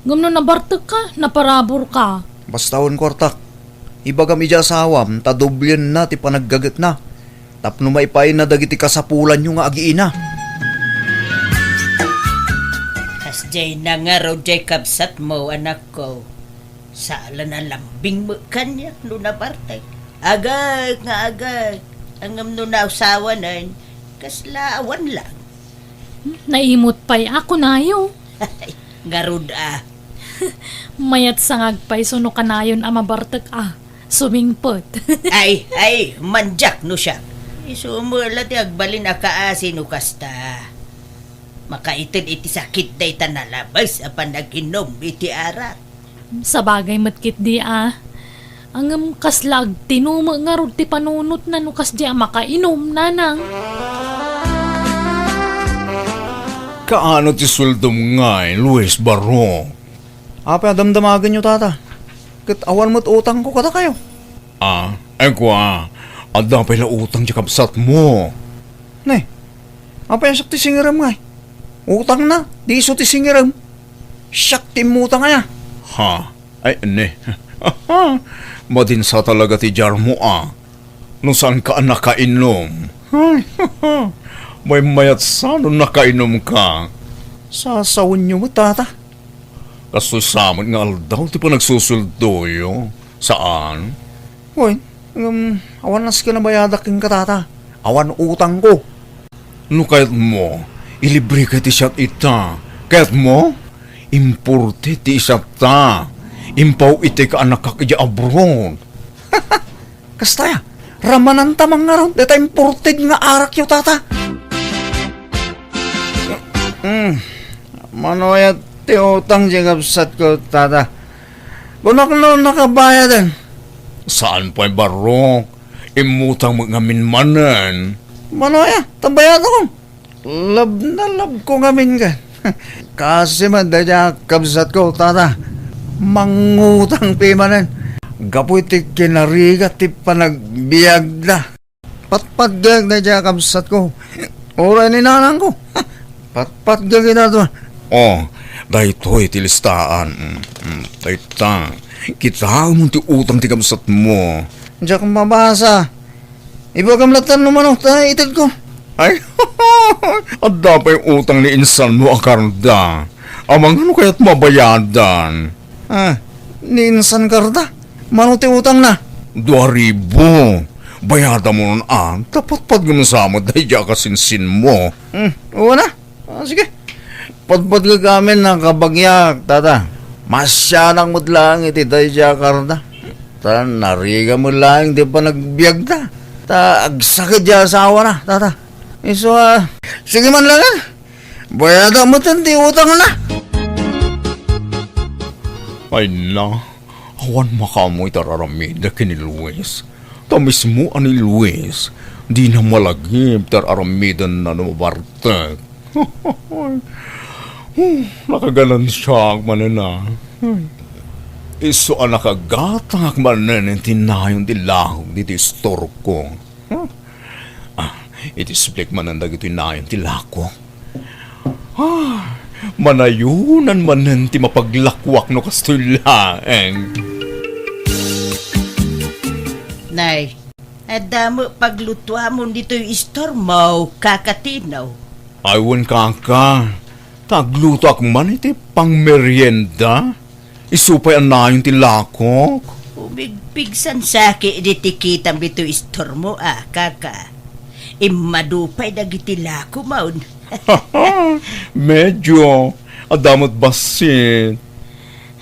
Gumno nabartag ka, naparabor ka. Basta awan kwarta. Iba kami di asawam, tadoblyan na ti panaggagat na. Tapno maipay na dagiti kasapulan nyo nga agiina. Kasjay na nga raw jay kabsat mo anak ko. Sala na lambing mo kanyak no nabartay. Agad nga agad. Ang no na usawa na kaslaawan lang. Naimot pa'y ako nayo. Garud Mayat sangag pa'y suno kanayon mabartag sumingpot. ay, manjak no siya. Isumula ti agbalin akaasi no kasta. Makaitin iti sakit day tanalabas apan naginom iti arat. Sa bagay matkit di Ang kaslag tinuma nga ro ti panunot na nukas di makainom nanang. Kaano ti suldom ngay, Luis Barro? Apa damdamagan nyo, tata? Kat awan mo't utang ko kata kayo. Ada pa ila utang di kapsat mo. Ne, apa yung sakti singiram ngay? Utang na, di iso ti singiram. Sakti mo utang kaya. Madinsa talaga ti jar mo Nung saan ka nakainom? May mayat sano nakainom ka. Sasawin niyo mo, tata. Kasusamot nga aldaw, ti pa nagsusuldoyo. Saan? Hoy, awan nas ka na bayadaking ka, tata. Awan utang ko. No kayat mo, ilibre ka ti siyat ita. Kayat mo, impurte ti isat ta. Impaw iti ka anak kakadya abron. Kastaya, ramanan tamang nga raw, deta imported nga arak yu tata. Manoyat ti utang di kapsat ko tata. Kunak no nakabayadan. Saan pa barok? Imutang mga minmanan. Manoya, tabayad ako. Lab na lab ko ngamin ka. Kasi man dadya kapsat ko tata. Mangutang pimanan. Gapoy ti kinariga ti panagbiag na. Patpatgag na dya kamsat ko. Oray ni nanang ko. Patpatgag na to. Oh, dahito iti listaan. Dahita. Kita mo ti utang ti kamsat mo. Diya kang mabasa. Iba kamlatan naman o tayo itid ko. Ay, at dapat yung utang ni insan mo akarda. Amang ano kaya't mabayadan? Ni insan karda? Manuti utang na? 2,000. Bayada mo nun tapat pag ganun sa mo dahil diya kasinsin mo. Oo na. Sige. Patpat ka kami ng kabagyak, tata. Masyanang mo't lang iti dahil diya karda. Ta, nariga mo lang, di pa nagbiag na. Ta, agsakit diya asawa na, tata. So, sige man lang bayada mo tanti utang na. Ay na. Awan makamoy tararamid na kini Luis. Tamis mo ani Luis. Di na malagib tararamidan na numabartag. Nakagalan siya manana. Iso ang nakagatang manan tinayon dilahog dito store ko. Itisblik mananda gito inayon tilako. Manayunan manan ti mapaglakwak no kastulaeng. Nay, adamo paglutwa mo dito yung istormaw kakatinaw. Aywan kaka. Tagluto ak man iti pang merienda. Isupay ang nayon ti lakok. Umigpigsan saki diti kitam dito istormo kaka. Imadupay dagiti lako maun. Medyo. Adamot basit.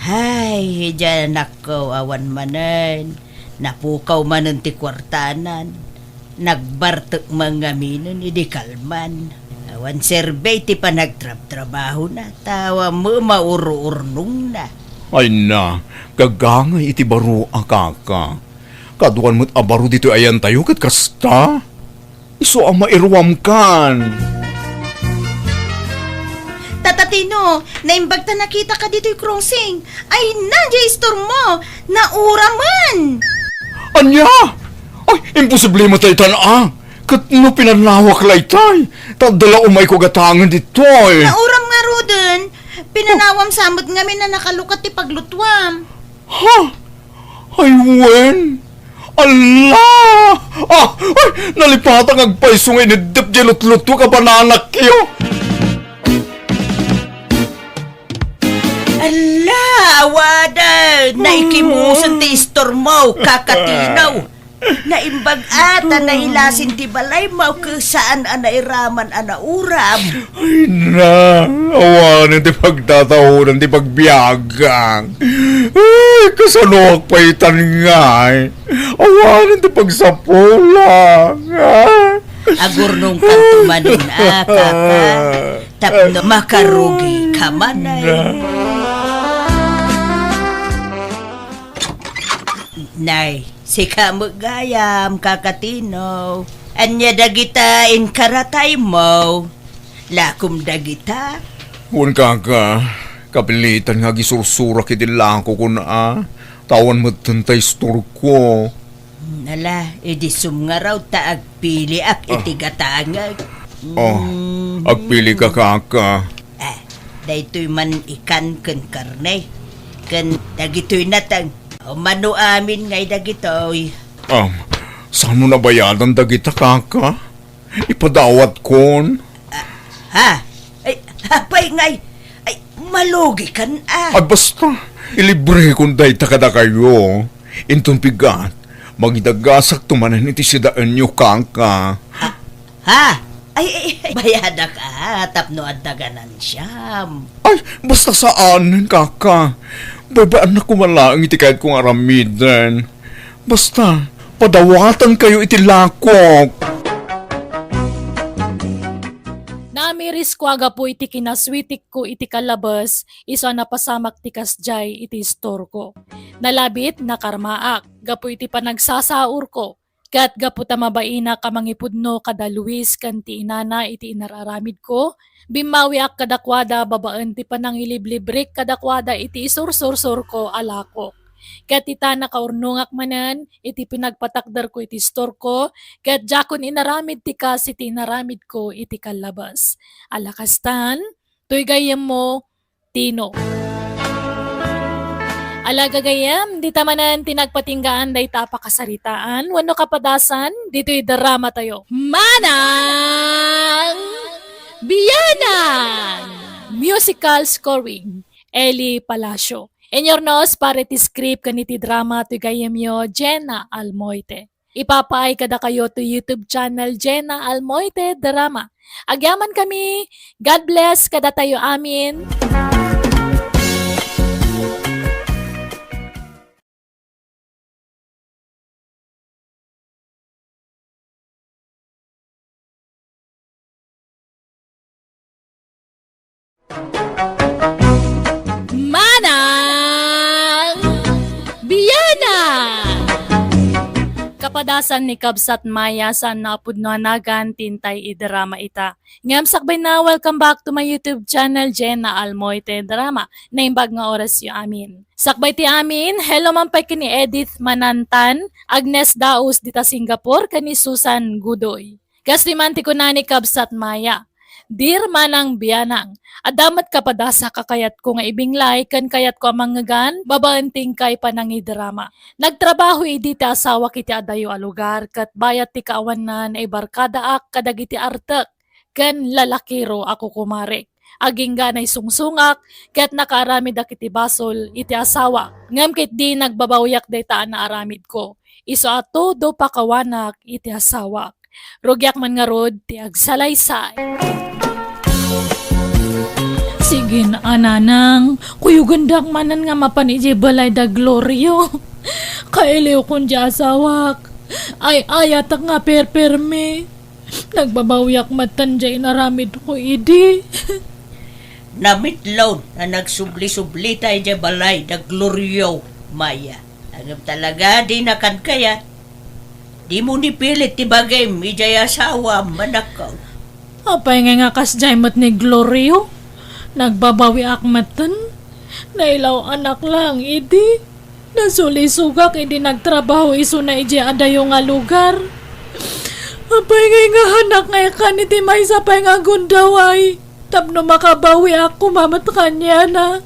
Hay, dyan ako awan manan. Napukaw manan ti kwartanan. Nagbartek mga minon idi kalman. Awan serbay ti panagtrab-trabaho na. Tawa mo mauro-urnong na. Ay na, gagangay iti baro ang kaka. Kaduan mo't abaro dito ayan tayo kat kasta. Iso ang mairuam kan. Tatatino, naimbag ta nakita ka dito'y crossing. Ay nandiya istormo. Nauraman. Anya! Ay, imposible mo tayo tanaa. Kat no pinanawak laytay. Tadala umay ko gatangan dito eh. Nauram nga rodon. Pinanawam samot ngamin na nakalukat ti paglutwam. Ha? Ay, wen? Allah! Ay, nalipatang agpaiso nga inidip di lut-luto ka bananak iyo. Ala, awada! Naikimusan ti istormo, kakatinaw. Naimbag ata na ilasin ti balay mo saan anairaman anauram. Ay na, awanan ti pagtatahunan ti pagbiyagang. Ay, kasaluak pa itan nga eh. Awanan ti pagsapulang. Agurnong kanto manin kaka. Tapno makarugi ka manay. Nay, si kamagayam kakatino. Anya dagita in karatay mo. Lakum dagita. Wan kaka, kapilitan nga gisursura kiti lang ko kuna tawan mo tantay store ko. Nala, edi nga raw ta agpili ak itigatangag. Agpili ka kaka. Daytoy man ikan ken karne. Ken dagitoy natang mano amin ngay dagitoy. Saan mo nabayadan dagita kaka? Ipadawat kon. Ay, hapay ngay. Ay, malugi kan Ay basta, ilibre kung dahi takada kayo. Intong pigat, magidagasak tumanan iti sidaan nyo kaka. Ay, bayada ka, tapno at daganan siyam. Ay, basta saan, kaka. Babaan na kumalaang iti kahit kong aramidan. Basta, padawatan kayo iti lakok. Namiris ko aga po iti kinaswitik ko iti kalabas, iso na pasamak ti kasjay iti store ko. Nalabit na karmaak, gapo iti panagsasaur ko. Kat gapo tamabaina kamangipudno kada Luis kanti inana iti inararamid ko. Bimawi ak kadakwada babaan ti panangiliblibrik kadakwada iti isursursur ko alako. Kat ita nakaurnungak manan, iti pinagpatakdar ko iti store ko, kat jakon inaramid ti kas iti inaramid ko iti kalabas. Alakastan, tuy gayem mo, Tino. Alaga gayam, di tamanan tinagpatinggaan day tapakasaritaan, wano kapadasan, dito'y drama tayo. Manang Biyanan! Musical scoring, Eli Palacio. Enyornos para ti script kaniti drama to gayemyo Jenna Almoite. Ipapaay kada kayo to YouTube channel Jenna Almoite Drama. Agyaman kami. God bless kada tayo amin. Manang Biyanan! Kapadasan ni Kabsat Maya sa napudnoanagan tintay idrama ita. Ngam sakbay na welcome back to my YouTube channel Jenna Almoite Drama. Naimbag nga oras yu amin. Sakbay ti amin, hello man pa kini Edith Manantan, Agnes Daus dita Singapore, kani Susan Gudoy. Kaslimanti ko na ni Kabsat Maya. Dear Manang Biyanang, adamat kapadasa kakayat ko nga ibinglay kan kayat ko amangagan, babaanting kay panangidrama. Nagtrabaho idi ti asawa kiti adayo a lugar, kat bayat ti kaawanan ay barkada ak kadagiti artek, kan lalakiro ako kumarek. Aging ganay sungsungak, kat nakaramid akiti basol iti asawa. Ngam kit di nagbabawyak daytaan na aramid ko. Iso ato do pakawanak iti asawa. Rugyak man nga rod ti agsalaysay. Sige na ananang, kuyo gandak manan nga mapan ije balay da Glorio. Kailiw kong di asawak. Ay ayatak nga perperme. Nagbabawyak matan di inaramid ko idi. Namitlaw na nagsubli-subli tayo dyan balay da Glorio, Maya. Agam talaga di nakan kaya. Di mo nipilit ti bagay mi jay asawa manakaw. Apay nga kas jaymat ni Glorio. Nagbabawi akmatan. Nailaw anak lang idi. Nasulisugak idi nagtrabaho iso na iji adayo nga lugar. Apay nga hanak nga ikan iti may sapay nga gundaway. Tapno makabawi ako mamat kanya na.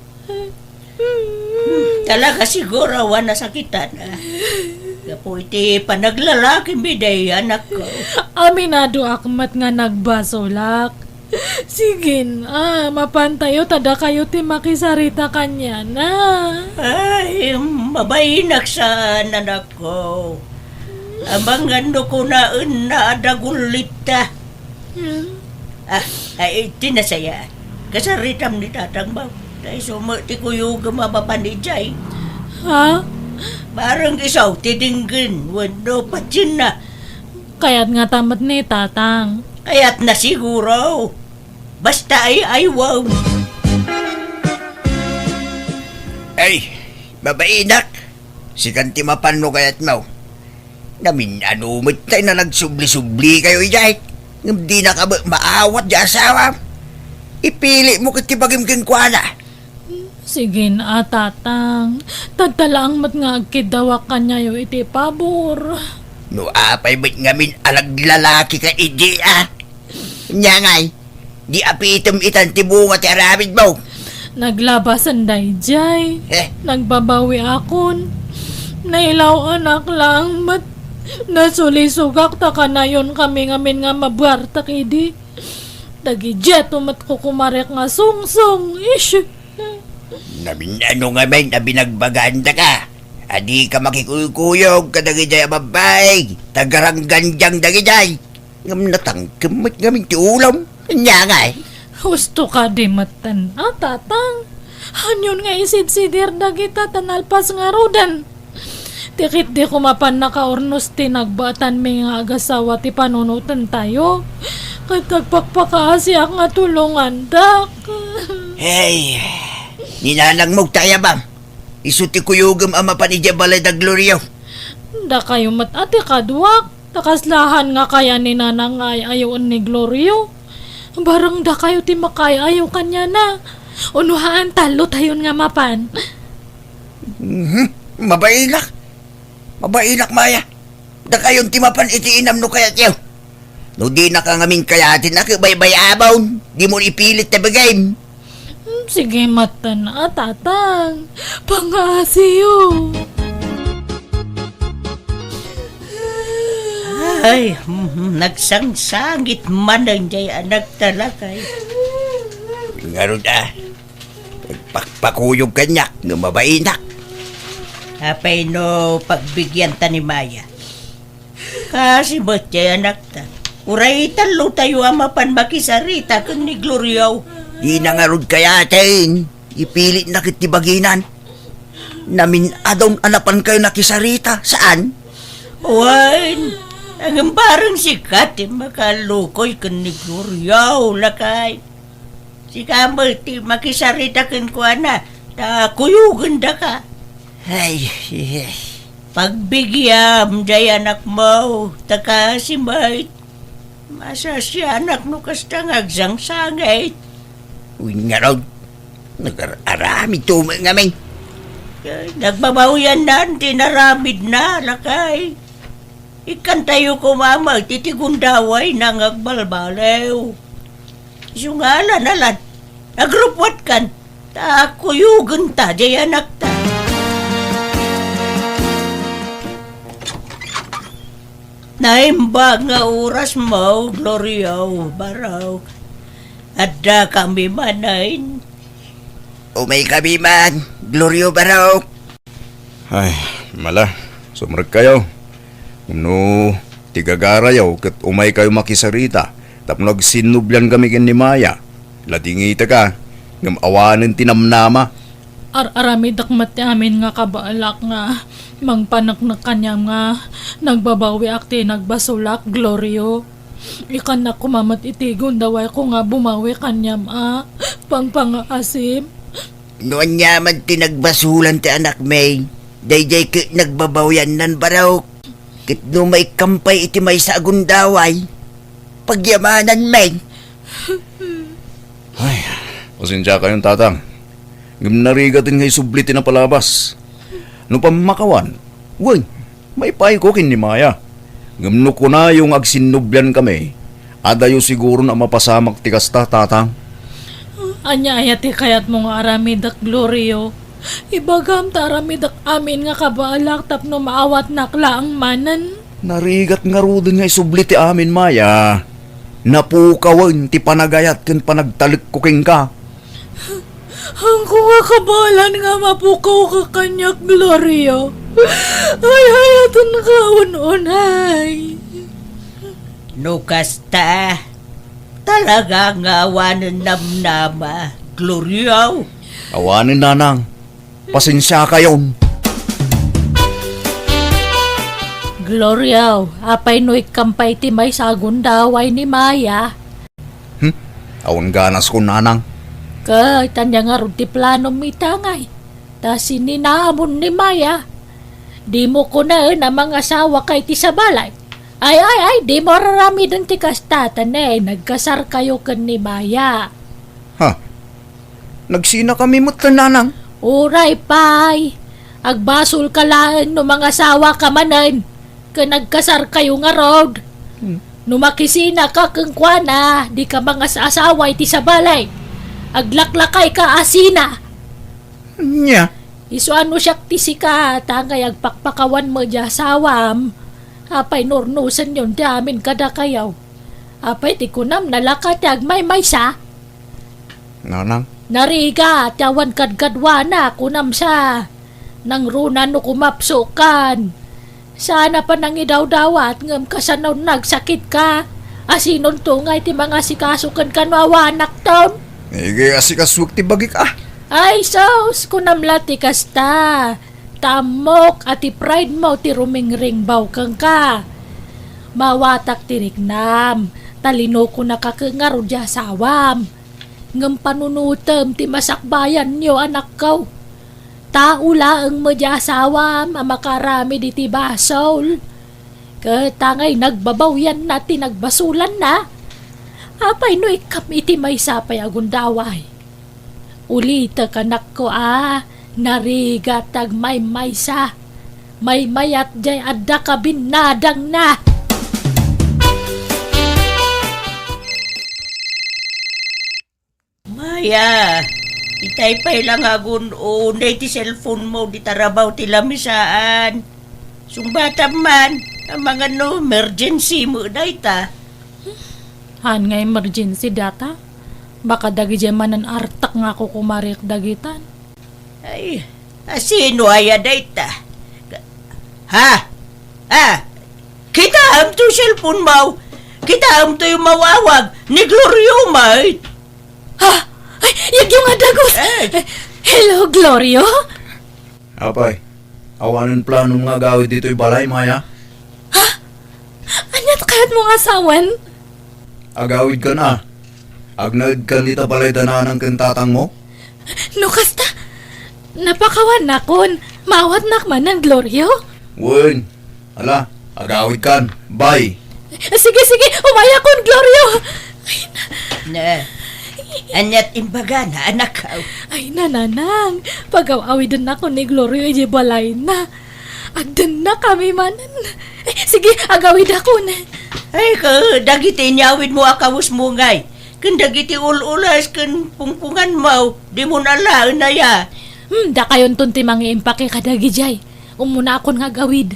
Talaga siguro wana sakitan. Kapo iti panaglalaki biday anak ko. Aminado akmat nga nagbasolak. Sige mapantayo tada kayo ti makisarita kanya na. Ay, mabainak sa anak ko. Amangano ko na adagulita. Ay, tinasaya. Kasaritam ni tatang ba? Dahil sumati ko yung gumapapanijay. Ha? Parang isaw, tidinggin. Wando, patsin na. Kaya't nga tamat ni tatang. Kaya't na siguro. Basta ay wow. Ay, babainak. Si kanti mapano kayat mo. Namin anumit tayo na nagsubli-subli kayo ijay. Ngam di na ka maawat di asawa. Ipili mo kitibagim-king kwa na. Sige na tatang. Tadalaang mat nga agkidawak kanya yung iti pabor. No apay ba't ngamin alaglalaki ka idi Nya ngay, di apitom itan tibunga ti aramid mo. Naglabasan dayjay. Nagbabawi akon. Nailaw anak lang mat nasulisugak ta kanayon kami ngamin nga mabuartak idi. Dagi-jet umat ko kumarek nga sungsong. Ish. Namin ano nga may nabinagbaganda ka. Adi ka makikuyog ka dagijay ababay. Tagarangganjang dagijay. Ngam natangkimit ngamin ti ulam. Nya nga Gusto ka di matan. Tatang. Hanyon nga isid-sidir dagita tanalpas nga rodan. Tikit di ko mapan nakaornos tinagbatan may nga agasawa ti panunutan tayo. Katagpakpakaasi nga tulungan dak. Hey, ninanang mong tayabang. Isuti kuyugam ama pa ni Jabalay da Glorio. Da kayo matati kadwak. Takaslahan nga kaya ni nanang ay ayaw ni Glorio. Barang da kayo ti makay ayaw kanya na. Unuhaan talo tayon nga mapan. Mabailak. Mabailak, Maya. Da kayon timapan iti inam no kaya tiyo. No di na ka ngamin kayatin na kabaybay abaw. Di mo ipilit na bagayin. Sige mata na tatang. Pangasiyo. Ay, nagsangsangit man ang jay anak talakay. Nga da. Pagpakpakuyog kanyak no mabainak. Apay no pagbigyan ta ni Maya. Kasi ba't jay anak ta? Uray talo tayo amapan makisarita kang ni Gloriaw. Di na nga rod kayatin. Ipilit na kitibaginan. Namin adong anapan kayo nakisarita. Saan? Wan, ang parang sikat makalukoy kang ni Gloriaw lakay. Si Kamal ti makisarita kang kuha na. Ta kuyugan da ka. Ay, Pagbigyan jay anak mo. Taka si Mait. Masa si anak no kasta ngagsangsangay. uy nga rod. Nag-arami tumang ngamin. Nagbabawian na, tinaramid na, lakay. Ikan tayo kumama, titigundaway nang agbalbalew. Isungala nalan, agrupwat kan, takuyugan ta, jay anak ta. Naimba nga oras mo, Gloriaw, baraw. Adda kami manain. Umay kami man, Glorio Barok. Ay, mala. Sumrag kayo. No, tigagarayaw kat umay kayo makisarita. Tapno nagsinublan kami kin ni Maya. Ladingita ka. Ngam awanin tinamnama. Arami dakmat amin nga kabaalak nga. Mangpanak na kanya nga. Nagbabawi akti nagbasulak, Glorio. Ikan na kumamat itigon daway ko nga bumawi kanyam pangpangaasim. Noon niya man tinagbasulan ti anak May. Dayjay ka nagbabawyan nan Barok. Kit no may kampay iti may sa agundaway. Pagyamanan May. Ay, pasensya kayong tatang. Ngam narigatin ngay sublitin na palabas. No pamakawan, uy, may pay ko kin ni Maya. Ngam no ko na yung agsinublan kami. Adayo siguro na mapasamak tikasta tatang. Anya ayati kayat mo nga aramidak Glorio. Ibagam ta aramidak amin nga kabaalak tapno maawat nakla ang manan. Narigat nga rudin nga isubliti amin Maya. Napukawan ti panagayat ken panagtalik ko king ka. Ang kuha kabalan nga mapukaw ka kanyak Glorio. Ay hayatan ka unay. No kasta, talaga nga awanan namnama, Gloriaw. Awanin nanang. Pasensya kayon. Glorio, apay no ikampay ti may sagun daway ni Maya. Awan ganas ko nanang. Kay tanya nga ron ti plano mitangay. Ta sininamon ni Maya. Di mo ko na na mga asawa kay ti sa balay. Ay, di mo rarami dun ti kastatan nagkasar kayo kan ni Maya. Ha? Nagsina kami mo't nanang. Uray, pay. Agbasol ka lang no mga asawa ka manan. Ka nagkasar kayo nga road. No makisina ka kang kwana, di ka mga asawa iti sa balay. Aglaklakay ka asina. Nya. Isu ano siya tisi ka, tangay agpakpakawan mo dya sawam. Apay nornusan yun di amin kada kayaw. Apay ti kunam nalakat may sa. Nanang. Nariga, tawan kadkadwana kunam sa. Nang runa no kumapsukan. Sana pa nang idawdawat ngam kasanaw nagsakit ka. Asinon tungay ti mga sikasukan kanwawanak taon. Ige asikaswag ti bagi ka. Ay, sos, kunamla ti kasta. Tamok at ti pride mo ti rumingring baw kang ka. Mawatak ti rignam, talino ko nakakangaro di asawam. Ngam panunutem ti masakbayan nyo anak ko. Tao laeng mo di asawam, amakarami di ti basol. Katangay nagbabawyan na ti nagbasulan na. Apay no ikam iti may sapay agundaway. Ulita kanak ko narigat tag may maysa. May mayat jay adda ka binadang na. Maya, itay pa'y lang agun unay ti cellphone mo di tarabaw ti lamisaan. Sungbata man, ang mga no emergency mo dayta. Han nga emergency data. Baka dagi jay manan artak nga ako kumarik dagitan. Ay, asino aya dayta? Ha? Kita am to cellphone mo. Kita am to yung mawawag ni Glorio mate. Ha? Ay, yagyo nga dagos! Hello, Glorio? Apay, awanan plano nga gawid dito'y balay, Maya. Anyat kahit mong asawan? Agawid ka na. Agnaid ka nita balay dananang kentatang mo? No, kasta. Napakawan na kon. Mawat nakman ng Glorio? Wen, ala, agawid kan. Bye. Sige, umaya kon, Glorio! Na, anyat imbaga na anak ka. Ay, nananang. Pag-awawid na ako ni Glorio, ay balay na. Agdan na kami manan. Sige, agawid ako na. Ay, ka, dagiti nyawid mo akawus mo ngay. Kan dagiti ululas, kan pungpungan mo, di mo nalaan na ya. Da kayon tunti mga impake kadagi jay. Umuna akon nga gawid.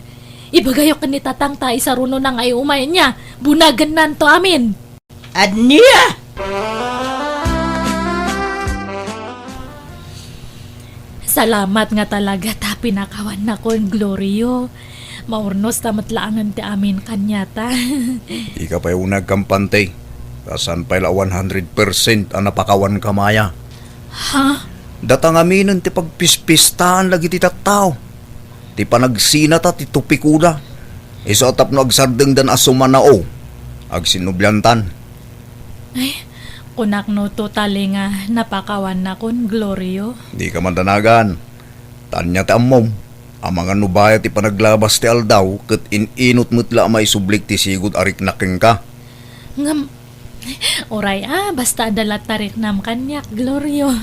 Ibagayo ka ni tatang ta isaruno nang ay umay niya. Bunagan nan to amin. Adniya! Salamat nga talaga ta pinakawan na kon Glorio. Maurnos tamatlaangan ti amin kanyata. Di ka pa'y unag kampante. Kasan pa'y la 100% ang napakawan ka, Maya. Ha? Datang aminan ti pagpispistahan lagi ti tattao. Ti panagsinata ti tupikuda. Isotap no agsardeng dan asumanao. Agsinublantan. Ay, kunak no totally nga napakawan na kon Glorio. Di ka mandanagan. Tanya ti amom. Ang mga nubaya ti panaglabas ti aldaw ket inot mutla may sublik ti sigud arik naking ka. Ngam, oray basta adalat tarik nam kanyak Glorio.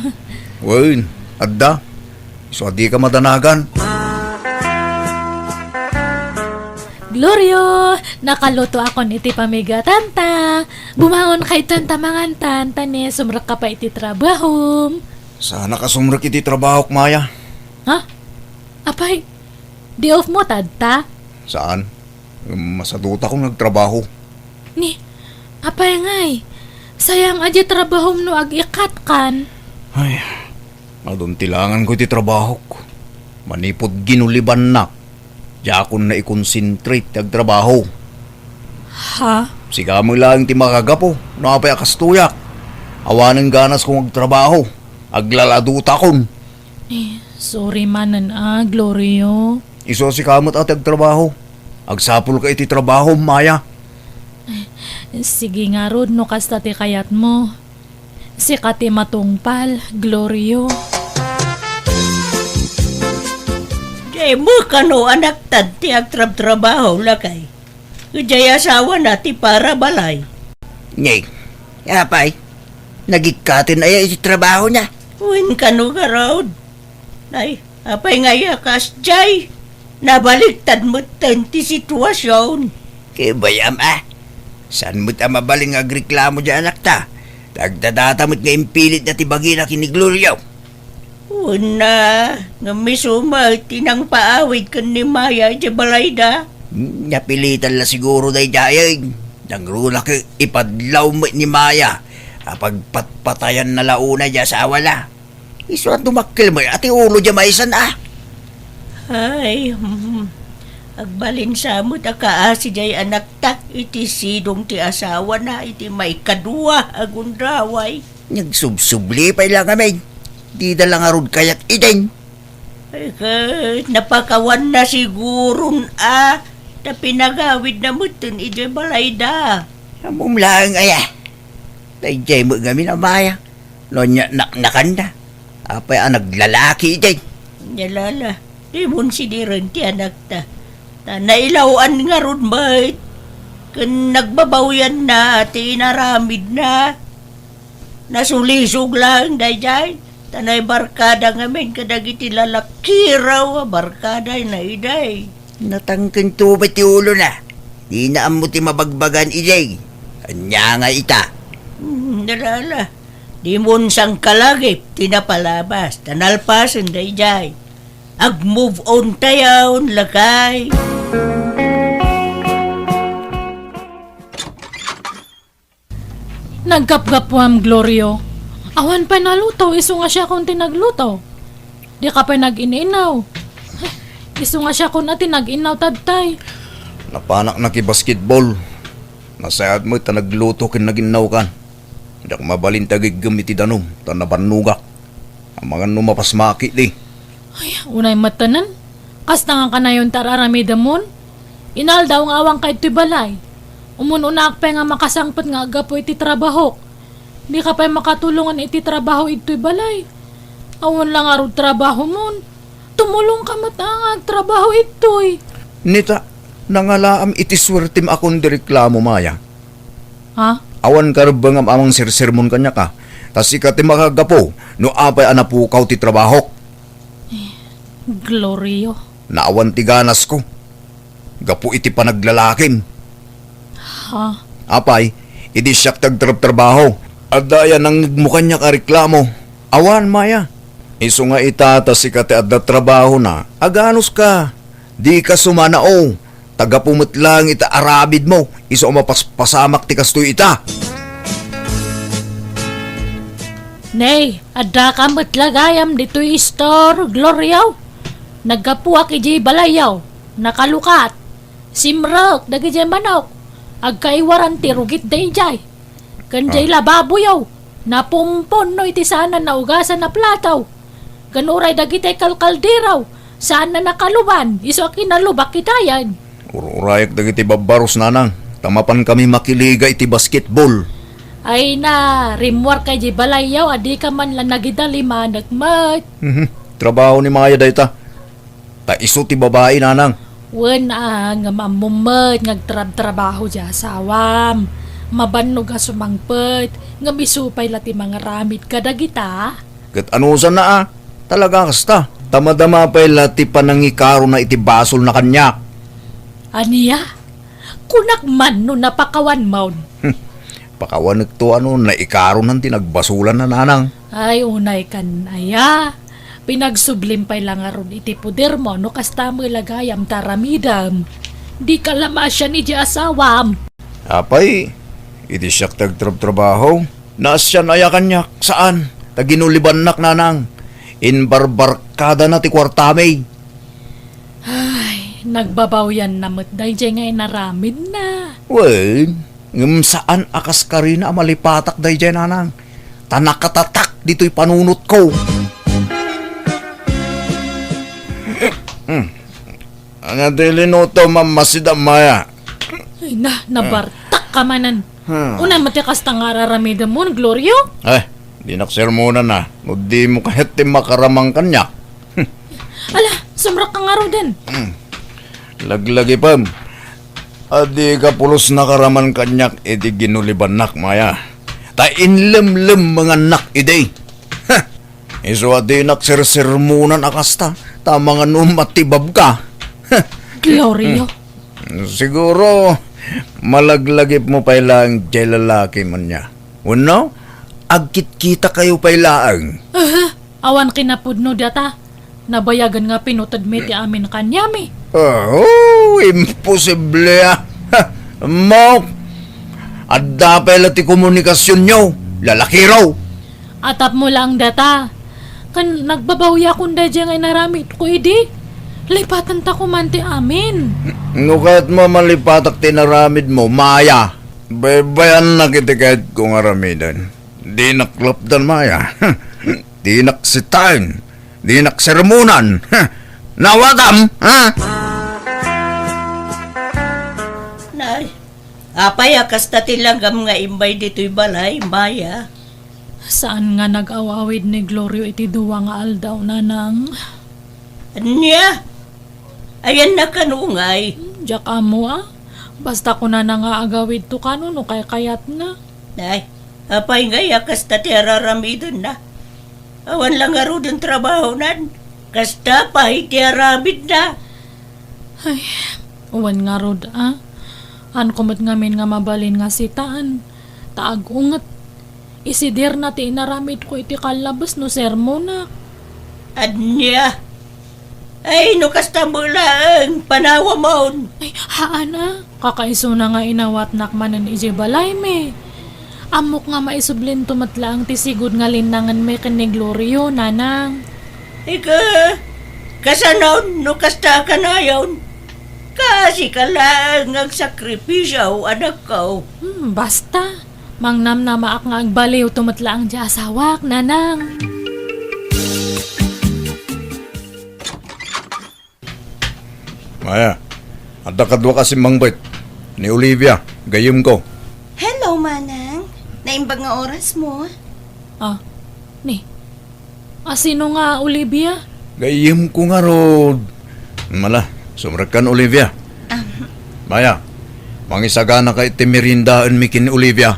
Wen, adda. So di ka madanagan. Glorio, nakaluto ako iti pamigatan ta. Bumangon kay tanta mangantan, tani sumrak ka pa iti trabaho. Sana ka sumrak iti trabaho, Maya. Ha? Apay, di off mo tadta? Saan? Masaduta kong nagtrabaho. Ni, apay ngay, sayang aja trabaho no ag-ikat kan. Ay, maduntilangan ko iti trabaho ko. Manipod ginuliban na. Diya akong naikonsentrate ag trabaho. Ha? Siga mo lang ti makagapo, napay akastuyak. Awanan ganas kong agtrabaho. Aglaladuta kon. Sorry manan Glorio. Iso si kamot at agtrabaho. Agsapul ka iti trabaho, Maya. Sige nga rod no kasta ti kayat mo. Si kati matungpal, Glorio. Jay mo kano anak tad ti agtrab-trabaho lakay. Jay asawa na ti para balay. Ngay, apay, nagikatin ay iti trabaho niya. Uwin kano ka raod. Ay, apay nga yakas, Jay. Nabaliktad mo ti sitwasyon. Kaya bayam saan mo't mabaling agreklamo dyan anak ta? Dagdadata mo't nga impilit na tibagi na kiniglorio. Una, nga misuma tinang paawid kan ni Maya dyan balay da. Napilitan la siguro day dayag. Nangrula ka ipadlaw mo ni Maya. Pagpatpatayan na launa dyan sa awala. Iso ang tumakil mo ati ulo dyan maisan Ay, agbalin sa mo takaasi jay anak tak iti sidong ti asawa na iti may kadua agundraway. Nagsubsubli pa lang kami. Di da lang arod kayak ideng. Ay, napakawan na siguro na pinagawid na mo tin ije balay da. Amom lang aya. Dayjay mo gami na maya. Nonya nakanda. Apay ang naglalaki ideng. Nyalala, di mo siniran ti anak ta. Nailawan nga ron bait. Kan nagbabawyan na, tinaramid na. Nasulisog lang, dayjay. Tanay barkada ngamin, kadagiti lalaki raw, barkada na iday. Natangkin to ba ti ulo na? Di na amo ti mabagbagan ideng. Kanya nga ita. Nalala, di mo sang kalagip, tinapalabas, tanalpasan, dayjay. Ag-move on tayon, lakay. Nagkapgapwam, Glorio. Awan pa nalutaw, iso nga siya kung tinaglutaw. Di ka pa nag-ininaw. Iso nga siya kung natin nag-inaw tadtay. Napanak na ki basketball. Nasayad mo ita nagluto kin naginaw kan. Hindi ako mabalintagig gamiti danom, tanabanugak. Ang mga numapas maki di. Ay, unay matanan. Kasta nga ka na yun tararamida mon. Inal daw nga awang kay balay. Umun-unak pa nga makasangpat nga agapo iti trabaho. Di ka pa makatulungan iti trabaho ito'y balay. Awan lang arod trabaho mon. Tumulong ka matangag trabaho ito'y. Nita, nangalaam iti swertim akong direklamo maya. Ha? Awan karbang amang sirsermon kanya ka. Tas ikati makagapo, no apay anapukaw ti trabaho. Glorio. Naawan ti ganas ko. Gapo iti panaglalakin. Ha? Apay, iti siyak tagtrabaho. At daya nang mukha niya kareklamo. Awan, Maya. Iso nga itata si kate at trabaho na. Aganos ka. Di ka sumanao. Tagapumot lang ita arabid mo. Iso mapaspasamak ti kastoy ita. Nay, adda ka matlagayam dito'y store, Gloriaw. Nagkapuak iji balayaw. Nakalukat. Simrok, dagijay manok. Agkaiwaran ti rugit dayjay. Kanjay lababo yaw. Napumpon no iti sana naugasan na plataw. Kanuray dagitay kalkaldiraw. Sana nakaluban. Iso akinalubak kitayan. Ururayak dagiti babaros nanang. Tamapan kami makiliga iti basketball. Ay na, rimwar kay di balayaw. Adi ka man lang nagidalima nagmat. Trabaho ni Maya dayta. Ta iso ti babae nanang. Wen nga mamumet ngagtrabaho di asawam. Mabanog nga sumangpet. Nga misupay lati mga ramid kadagita. Kat anusan na Talaga kasta. Tamadama pa'y lati panangikaro na iti basol na kanya. Aniya? Kunak man no napakawan maun. Pakawanek to naikaro ng tinagbasulan na nanang. Ay unay kan aya. Pinagsublim pa'y lang aron iti puder mo no kasta mo lagayam taramidam. Di ka lamasya ni di asawam. Apay, iti siyak tagtrabaho. Naasyan aya kanya saan? Taginulibanak nanang. Inbarbarkada na ti kwartamay. Ay, nagbabawyan na matday dyan ngay naramid na. Well, saan akas ka rin na malipatak day dyan nanang. Tanakatatak dito'y panunot ko. Ang adilinuto mamasida maya. Ay na, nabartak ka manan. Unay matikas tang araramida mo, Glorio? Di naksermona na. Di mo kahit di makaramang kanya. Ala, sumrak ka nga raw din. Laglagi pam. Adi ka pulos nakaraman kanyak, edi ginulibanak maya. Ta inlem-lem mga nak ide. Iso adi naksersermunan akasta. Ta mga numatibab ka. Glorio. Siguro, malaglagip mo pa ilang jay lalaki man niya. Uno, agkit kita kayo pa ilaang. Awan kinapudno data. Nabayagan nga pinutad mi ti amin kanyami. Oh, imposible Mo, adda pa ila ti komunikasyon nyo. Lalaki raw. Atap mo lang data. Kan nagbabawya kunda dyan ngay naramit ko idi. Lipatan ta ko man ti amin. Nukat mo malipatak tinaramid mo, Maya. Baybayan na kita kahit kung aramidan. Di naklapdan, Maya. Di naksitain, di naksermonan. Nawadam, ha? Nay, apay akas tatilanggam nga imbay dito'y balay, Maya. Saan nga nag-awawid ni Glorio iti duwa nga aldaw nanang? Anya? Ayan na kanungay. Diyak amo Basta ko na nga agawid to kano no kay kayat na. Nay, apay nga yakas tatiraramidon na. Awan lang nga rin trabaho nan. Kasta pa itiaramid na. Uwan nga rod An kumot ngamin nga mabalin nga sitaan. Taag ungat. Isidir na ti inaramid ko iti kalabas no sermo na. Anya? Ay, no kasta mula ang panawa maon. Ay, haana. Kakaiso na nga inawat nakmanan ije balay me. Amok nga maisublin tumatla ang tisigod nga linangan me kani Glorio, nanang. Ika, kasanaon no kasta ka na yun. Kasi ka lang ang sakripisyo, anak ko. Basta. Mangnam na maak nga agbaliw tumatla ang di asawak, nanang. Maya, ada kadwa kasi mangbait ni Olivia, gayem ko. Hello, Manang. Naimbag nga oras mo. Ni. Sino nga, Olivia? Gayem ko nga rod. Mala, sumrakan Olivia. Maya, mangisagana ka iti merindaan mi kin Olivia.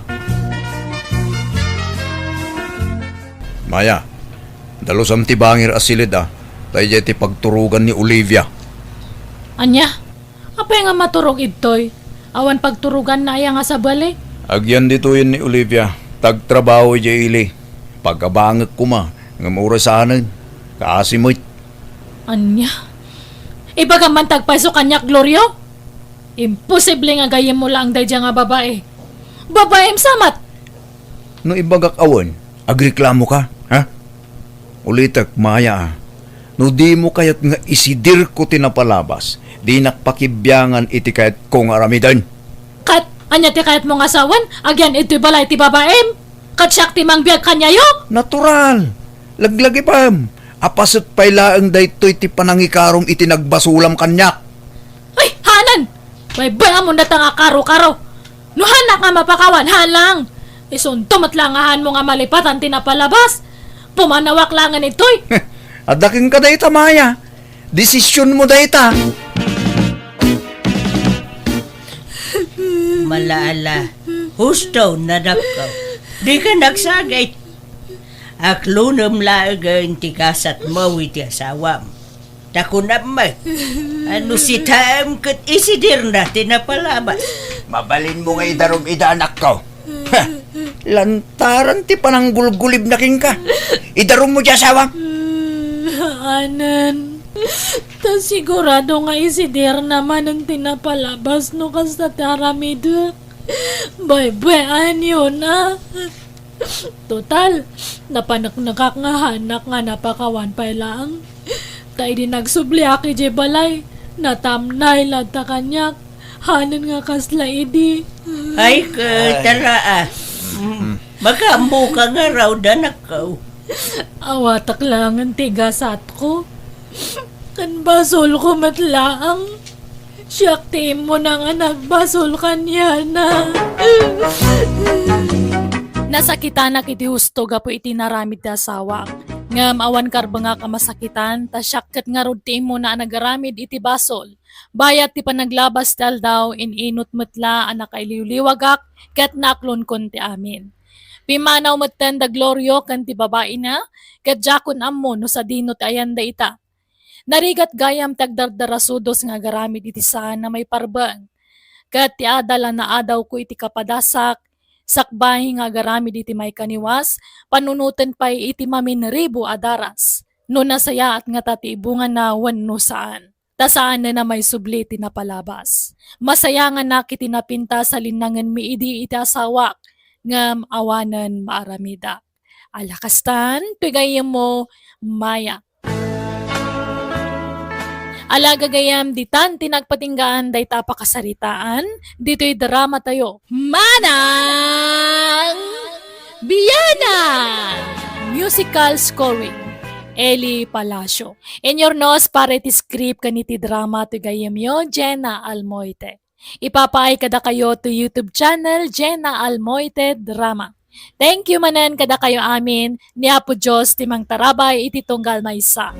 Maya, dalusam ti bangir asilid tayo ti pagturugan ni Olivia. Anya? Apay nga maturog itoy? Awan pagturugan na iya nga sa balik? Agyan dito yun ni Olivia, tagtrabaho iya ili. Pagkabangag ko ma, nga maurasanan, kaasimot. Anya? Ibaga man tagpaiso kanyak, Glorio? Imposible nga gayem mo lang day nga babae. Babaem samat! No ibagak awan, agreklamo ka, ha? Ulitak, Maya no di mo kayat nga isidir ko tinapalabas, di nakpakibyangan iti kayat kong aramidan. Kat, anya ti kayat mong asawan, agyan ito'y balay ti babaem? Kat siyak ti mangbiyag kanyayo? Natural, laglagi pam, apasat paylaang daytoy ti panangikarom iti nagbasulam kanyak. Ay, hanan! May baya mo natang karo-karo. No hanak nga mapakawan, halang! Isuntumot langahan mo nga malipatan tinapalabas. Pumanawak langan ito'y. Adaking ka dayta, Maya. Desisyon mo dayta. Malaala, husto na nakaw. Di ka nagsagay. Aklunam laang ti kasat mo iti asawam. Takunam may. Ano si Tam kat isidir na tinapalabas. Mabalin mo nga idarom ida anak ko. Lantaran ti pananggulgulib na king ka. Idarom mo dyan sawang. Anan. Ta sigurado nga isidir naman ang tinapalabas no kasta taramid. Bye-bye yun Total, napanaknakak nga hanak nga napakawan pa lang. Tay di nagsubliaki je balay. Natamnay lata kanyak. Hanan nga kasla idi. Ay ka, tara Magambo ka nga raw danak ko. Awatak lang ang tigasat ko. Kan basol ko matlaang. Siyak tim mo na nga nagbasol kanya na. Nasakitan na kiti husto gapo iti naramid ta asawa. Ngam awan karba nga kamasakitan, ta syakkat nga rod tim mo na nagaramid iti basol. Bayat ti panaglabas tal daw inot metla anak ay liwliwagak ket naklon kon ti amin. Pimanaw metten da Glorio kan ti babae na, ket jakon ammo no sa dinot ayanda ita. Narigat gayam tagdardarasudos nga garamid iti saan na may parbang. Ket ti adala na adaw ko iti kapadasak, sakbahi nga garamid iti may kaniwas, panunutan pa'y iti maminribo adaras. No nasaya at nga tatiibungan na no saan. Tasaan na may subli tinapalabas. Masaya nga nakiti napinta sa linangan mi idi iti asawak, ngam awanan maaramida. Alakastan, pigayem mo, Maya. Alagagayam ditan tinagpatinggaan day tapakasaritaan, dito'y drama tayo. Manang Biyana! musical scoring, Eli Palacio. In your nose, para iti script kaniti drama to gayem yo, Jenna Almoite. Ipapaay kada kayo to YouTube channel, Jenna Almoite Drama. Thank you manen kada kayo amin, ni Apo Diyos timang tarabay iti tunggal maysa.